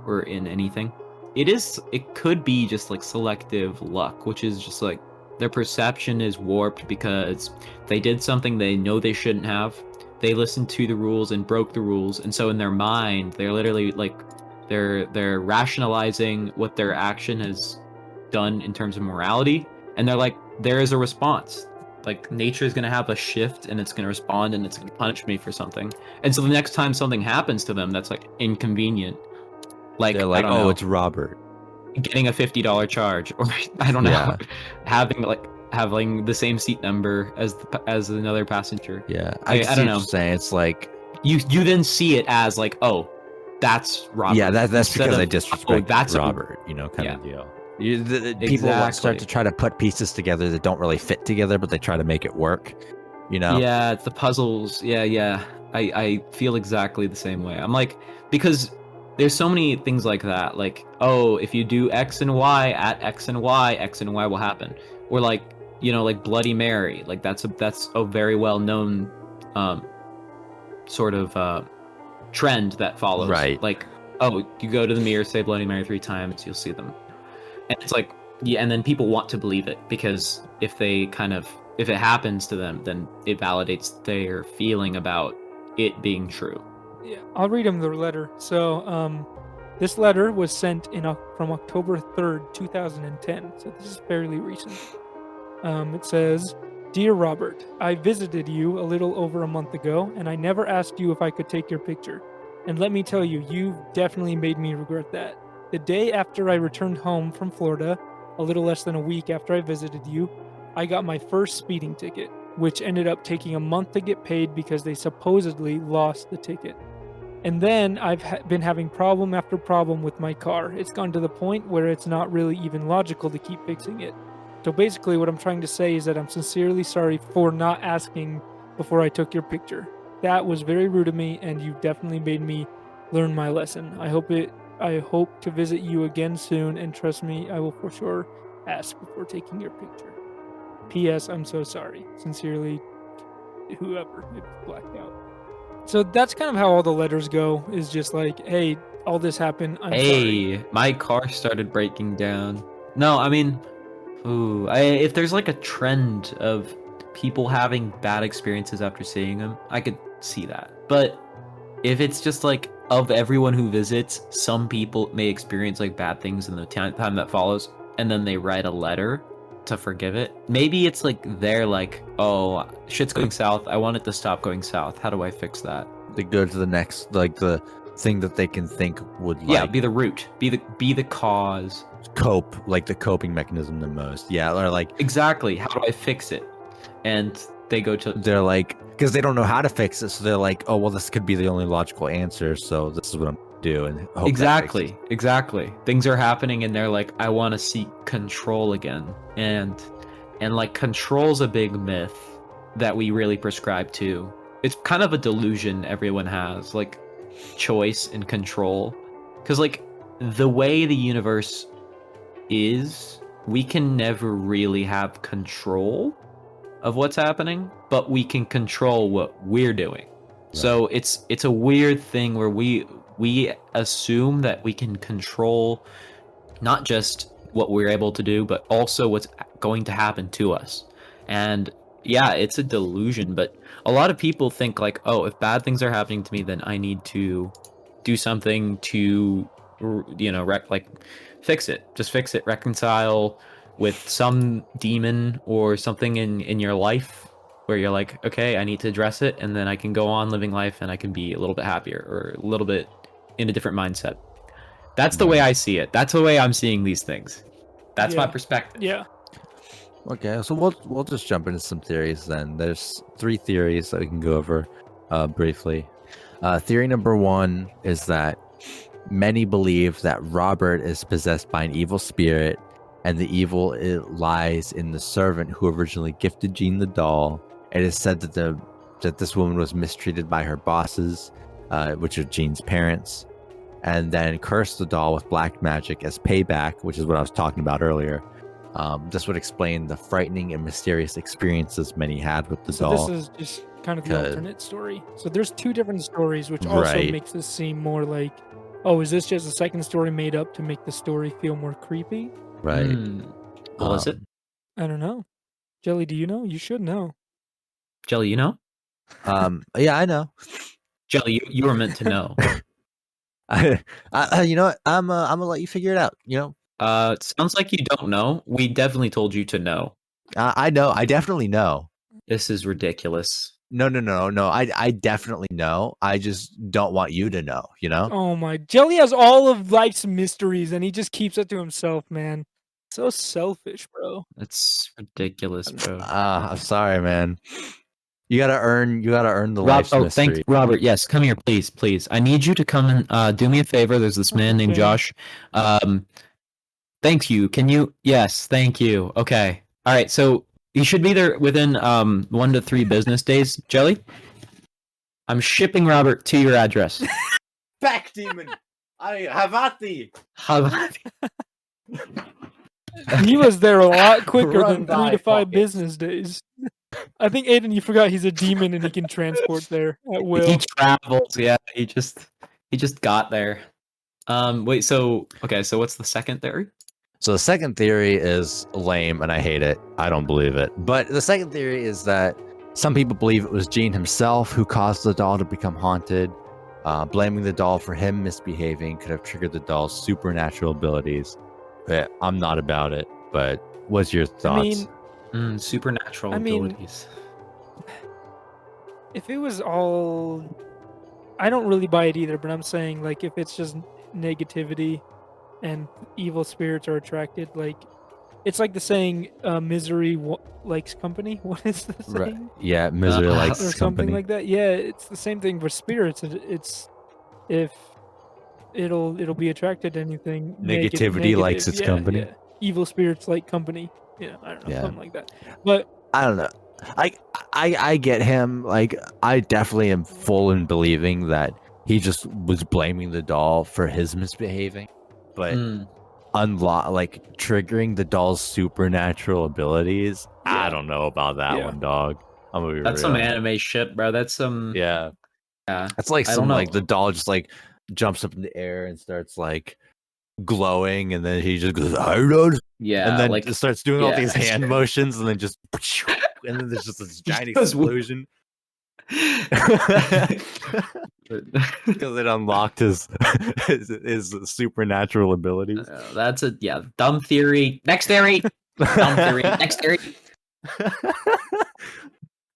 or in anything. It could be just, like, selective luck, which is just, like, their perception is warped because they did something they know they shouldn't have. They listened to the rules and broke the rules, and so in their mind, they're literally, like, they're rationalizing what their action has done in terms of morality, and they're like, there is a response. Like, nature is going to have a shift, and it's going to respond, and it's going to punish me for something. And so the next time something happens to them that's, like, inconvenient, Like, They're I like, don't oh, know, it's Robert. getting a $50 charge, or I don't know, Yeah. having the same seat number as another passenger. Yeah, I see don't what know. you're saying. It's like, You then see it as like, oh, that's Robert. yeah, that's Instead because they of, disrespect that's Robert, kind Yeah. of deal. People start Exactly. to try to put pieces together that don't really fit together, but they try to make it work. Yeah, it's the puzzles. Yeah. I feel exactly the same way. I'm like, because there's so many things like that. Like, oh, if you do X and Y at X and Y will happen. Or like, like Bloody Mary. Like that's a very well known sort of trend that follows. Right. Like, oh, you go to the mirror, say Bloody Mary 3 times, you'll see them. And it's like, yeah, and then people want to believe it because if it happens to them, then it validates their feeling about it being true. Yeah, I'll read him the letter. So, this letter was sent from October 3rd, 2010. So this is fairly recent. It says, "Dear Robert, I visited you a little over a month ago, and I never asked you if I could take your picture. And let me tell you, you've definitely made me regret that. The day after I returned home from Florida, a little less than a week after I visited you, I got my first speeding ticket, which ended up taking a month to get paid because they supposedly lost the ticket. And then I've been having problem after problem with my car. It's gone to the point where it's not really even logical to keep fixing it. So basically what I'm trying to say is that I'm sincerely sorry for not asking before I took your picture. That was very rude of me, and you definitely made me learn my lesson. I hope to visit you again soon, and trust me, I will for sure ask before taking your picture. P.S. I'm so sorry. Sincerely, whoever. It blacked out." So that's kind of how all the letters go, is just like, hey, all this happened, I'm sorry. Hey, my car started breaking down. No, I mean, if there's like a trend of people having bad experiences after seeing them, I could see that. But if it's just like, of everyone who visits, some people may experience like bad things in the time that follows, and then they write a letter to forgive it. Maybe it's like they're like, oh, shit's going south. I want it to stop going south. How do I fix that? They go to the next, like the thing that they can think would Be the root, be the cause. cope, like the coping mechanism the most. Yeah, or like Exactly. How do I fix it? And they go to they're like, because they don't know how to fix it, so they're like, oh well, this could be the only logical answer, so this is what I'm gonna do, and hope that fixes it. exactly. Things are happening, and they're like, I want to seek control again, and like control's a big myth that we really prescribe to. It's kind of a delusion everyone has, like choice and control, because like the way the universe is, we can never really have control of what's happening, but we can control what we're doing. So it's a weird thing where we assume that we can control not just what we're able to do, but also what's going to happen to us. And yeah, it's a delusion, but a lot of people think like, oh, if bad things are happening to me, then I need to do something to, fix it. Just fix it, reconcile with some demon or something in your life where you're like, okay, I need to address it, and then I can go on living life, and I can be a little bit happier or a little bit in a different mindset. That's the way I see it. That's the way I'm seeing these things. That's my Yeah. perspective. Yeah. Okay, so we'll just jump into some theories then. There's 3 theories that we can go over briefly. Theory number 1 is that many believe that Robert is possessed by an evil spirit, and the evil lies in the servant who originally gifted Jean the doll. It is said that this woman was mistreated by her bosses, which are Jean's parents, and then cursed the doll with black magic as payback, which is what I was talking about earlier. This would explain the frightening and mysterious experiences many had with the So doll. this is just kind of the alternate story. So there's 2 different stories, which also Right. makes this seem more like, oh, is this just a second story made up to make the story feel more creepy? Right. Well, is it? I don't know. Jelly, do you know? You should know. Jelly, you know? Yeah, I know. Jelly, you were meant to know. You know what? I'm gonna let you figure it out. It sounds like you don't know. We definitely told you to know. I know. I definitely know. This is ridiculous. No. I definitely know. I just don't want you to know, you know? Oh my, Jelly has all of life's mysteries, and he just keeps it to himself, man. So selfish, bro. That's ridiculous, bro. I'm sorry, man. You gotta earn the life's mystery. Robert. Yes, come here, please. I need you to come and do me a favor. There's this man named Okay. Josh. Thank you. Can you? Yes, thank you. Okay. All right. So you should be there within 1 to 3 business days. Jelly, I'm shipping Robert to your address. Back demon. I Havati. He was there a lot quicker Run than 3 thy to 5 pockets. business days. I think Aiden, you forgot he's a demon and he can transport there at will. He travels. Yeah. He just got there. Wait. So okay. So what's the second theory? So the second theory is lame and I hate it. I don't believe it. But the second theory is that some people believe it was Gene himself who caused the doll to become haunted. Blaming the doll for him misbehaving could have triggered the doll's supernatural abilities. But I'm not about it. But what's your thoughts? Supernatural I mean- abilities. If it was all, I don't really buy it either, but I'm saying like if it's just negativity and evil spirits are attracted, like it's like the saying misery likes company. What is the Right. saying? Yeah, misery Uh, likes Or something company. like that. Yeah, it's the same thing for spirits. It's if it'll be attracted to anything Negativity likes negative, its company. Yeah. Evil spirits like company. Yeah, I don't know, Yeah. something like that. But I don't know. I get him. Like, I definitely am full in believing that he just was blaming the doll for his misbehaving, but triggering the doll's supernatural abilities. I Yeah. don't know about that Yeah. one, dog. I'm gonna be That's real. some anime shit, bro. That's some. Yeah, Yeah. it's like I don't some know. like the doll just like jumps up in the air and starts like glowing, and then he just goes, I don't. Yeah. And then like just starts doing all yeah. these hand motions, and then just, and then there's just this giant goes with- explosion because it unlocked his supernatural abilities. That's a dumb theory. Next theory. Dumb theory. Next theory.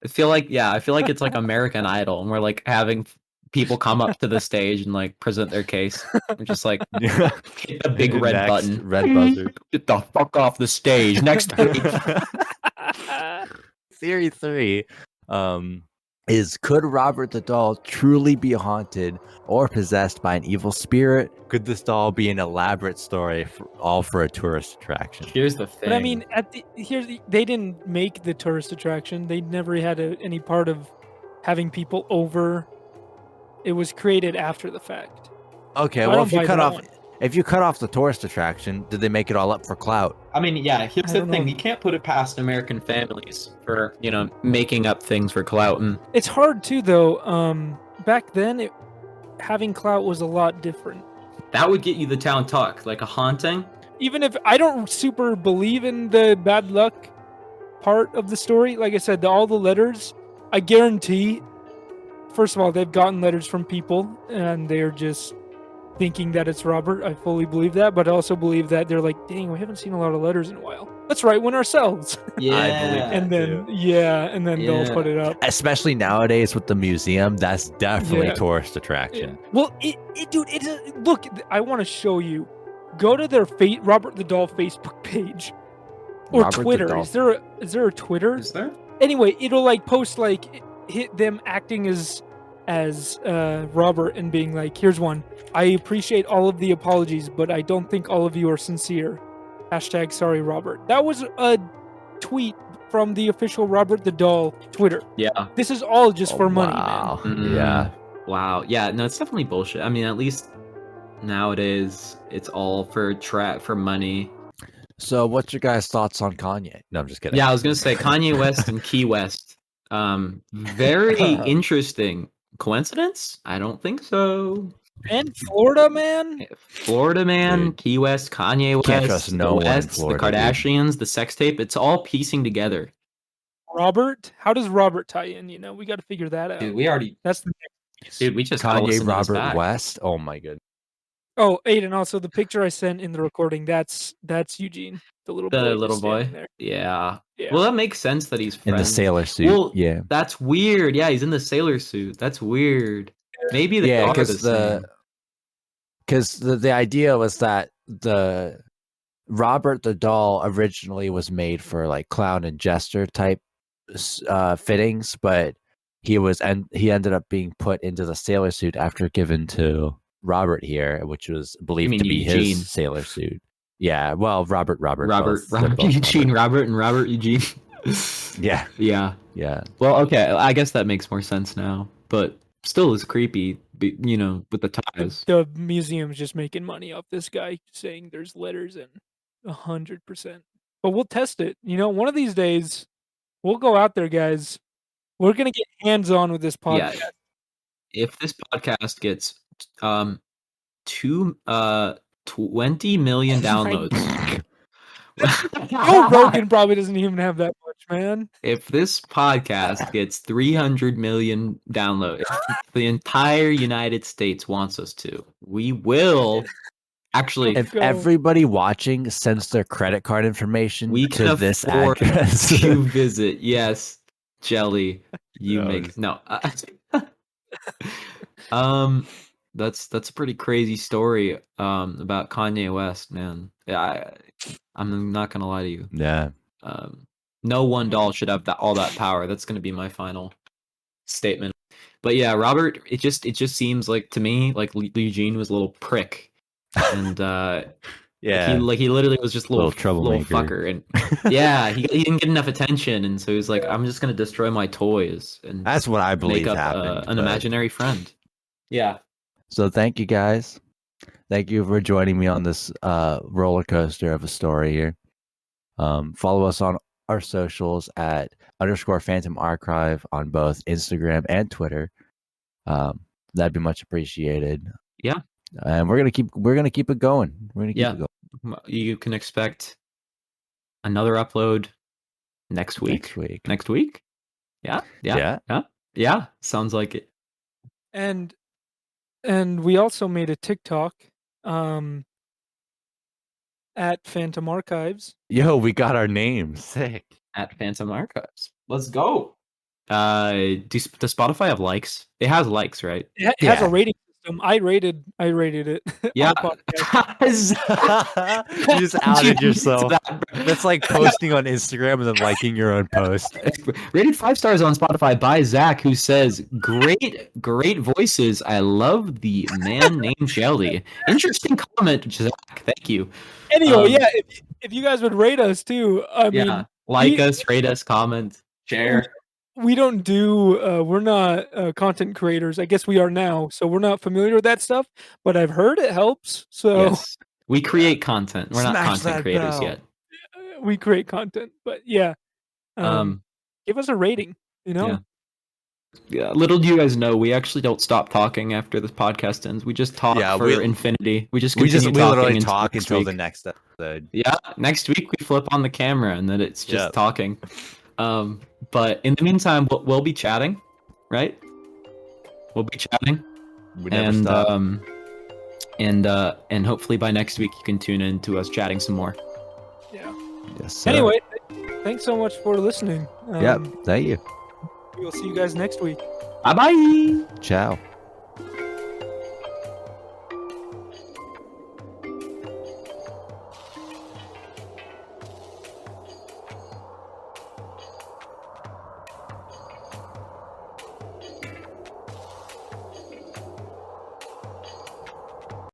I feel like it's like American Idol, and we're like having people come up to the stage and like present their case. We're just like hit the big red Next, button. red buzzer. Get the fuck off the stage. Next theory. Theory 3 is, could Robert the doll truly be haunted or possessed by an evil spirit? Could this doll be an elaborate story all for a tourist attraction? Here's the thing. But I mean, they didn't make the tourist attraction. They never had any part of having people over. It was created after the fact. Okay, I well, don't if you buy cut that off one. if you cut off the tourist attraction, did they make it all up for clout? I mean, yeah. Here's I the don't thing. know. You can't put it past American families for making up things for clout. And It's hard too, though. Back then, having clout was a lot different. that would get you the town talk, like a haunting. Even if I don't super believe in the bad luck part of the story, like I said, all the letters, I guarantee. First of all, they've gotten letters from people, and they're just thinking that it's Robert. I fully believe that, but I also believe that they're like, dang, we haven't seen a lot of letters in a while. Let's write one ourselves. Yeah. I believe that. and then Yeah. they'll put it up. Especially nowadays with the museum, that's definitely Yeah. tourist attraction. Well, dude, look. I want to show you. Go to their Robert the Doll Facebook page or Robert the Twitter. Doll. Is there a Twitter? Is there? Anyway, it'll like post like hit them acting as Robert and being like, here's one. I appreciate all of the apologies, but I don't think all of you are sincere. # sorry, Robert. That was a tweet from the official Robert the Doll Twitter. Yeah. This is all just Oh, for money, man. wow. Mhm. Yeah. Wow. Yeah. No, it's definitely bullshit. I mean, at least nowadays it's all for money. So, what's your guys' thoughts on Kanye? No, I'm just kidding. Yeah, I was gonna say Kanye West and Key West. Very interesting. Coincidence? I don't think so. And Florida, man. Florida man, Dude. Key West, Kanye West, Can't trust no the one in Wests, Florida, the dude. Kardashians, the sex tape. It's all piecing together. Robert, how does Robert tie in? We got to figure that out. Dude, we already. That's the Dude, we just gotta Kanye listen to this Robert back. West. Oh my goodness. Oh, Aiden, also the picture I sent in the recording, that's Eugene, the little boy. The just little standing boy. There. Yeah. Yeah. Well, that makes sense that he's In the friends. sailor suit. Well, yeah. that's weird. Yeah, he's in the sailor suit. That's weird. Maybe they Yeah, are because the same. the idea was that the Robert the doll originally was made for like clown and jester type fittings, but he ended up being put into the sailor suit after given to Robert here, which was believed mean to be Eugene? his sailor suit. Yeah, well, Robert, Robert, they're both Eugene, Robert. Robert, and Robert Eugene. Yeah, Yeah. yeah, Well, okay. I guess that makes more sense now, but still is creepy. You know, with the ties. The museum's just making money off this guy saying there's letters in 100%. But we'll test it. You know, one of these days, we'll go out there, guys. We're gonna get hands on with this podcast. Yeah. If this podcast gets um 20 million downloads. Joe Rogan probably doesn't even have that much, man. If this podcast gets 300 million downloads, if the entire United States wants us to, we will actually. If Go. everybody watching sends their credit card information We to can this afford address, to visit. Yes, Jelly, you That make was- no. That's a pretty crazy story. About Kanye West, man. Yeah, I'm not gonna lie to you. yeah, No one doll should have all that power. That's gonna be my final statement. But yeah, Robert, it just seems like to me like Eugene was a little prick, and yeah. he literally was just a little troublemaker. fucker, and yeah, he didn't get enough attention, and so he was like, I'm just gonna destroy my toys and That's what I believe make up happened. an but- imaginary friend. Yeah. So thank you guys. Thank you for joining me on this roller coaster of a story here. Follow us on our socials at _Phantom Archive on both Instagram and Twitter. That'd be much appreciated. Yeah. And we're gonna keep it going. We're gonna keep Yeah. it going You can expect another upload next week. next week. Yeah. Sounds like it. And we also made a TikTok at Phantom Archives. Yo, we got our name. Sick. At Phantom Archives. Let's go. Does Spotify have likes? It has likes, right? It has Yeah. a rating system. I rated it. on Yeah. the podcast. You just outed You yourself. did that. That's like posting on Instagram and then liking your own post. Rated 5 stars on Spotify by Zach, who says, great voices. I love the man named Jelly. Interesting comment, Zach. Thank you. Anyway, yeah, if you guys would rate us too, I mean, Like we- us, rate us, comment, share. we don't do we're not content creators. I guess we are now, so we're not familiar with that stuff, but I've heard it helps. So Yes. We create content. We're not Smash content that creators bell. yet. we create content. But yeah, give us a rating, you know? Yeah. Yeah, little do you guys know, we actually don't stop talking after this podcast ends. We just talk for infinity. We just continue talking literally until talk next until week. the next episode. Yeah, next week we flip on the camera and then it's just talking. But in the meantime, we'll be chatting, right? We'll be chatting, We never stop. and hopefully by next week you can tune in to us chatting some more. Yeah. Yes, sir. Anyway, thanks so much for listening. Yep. Thank you. We'll see you guys next week. Bye bye. Ciao.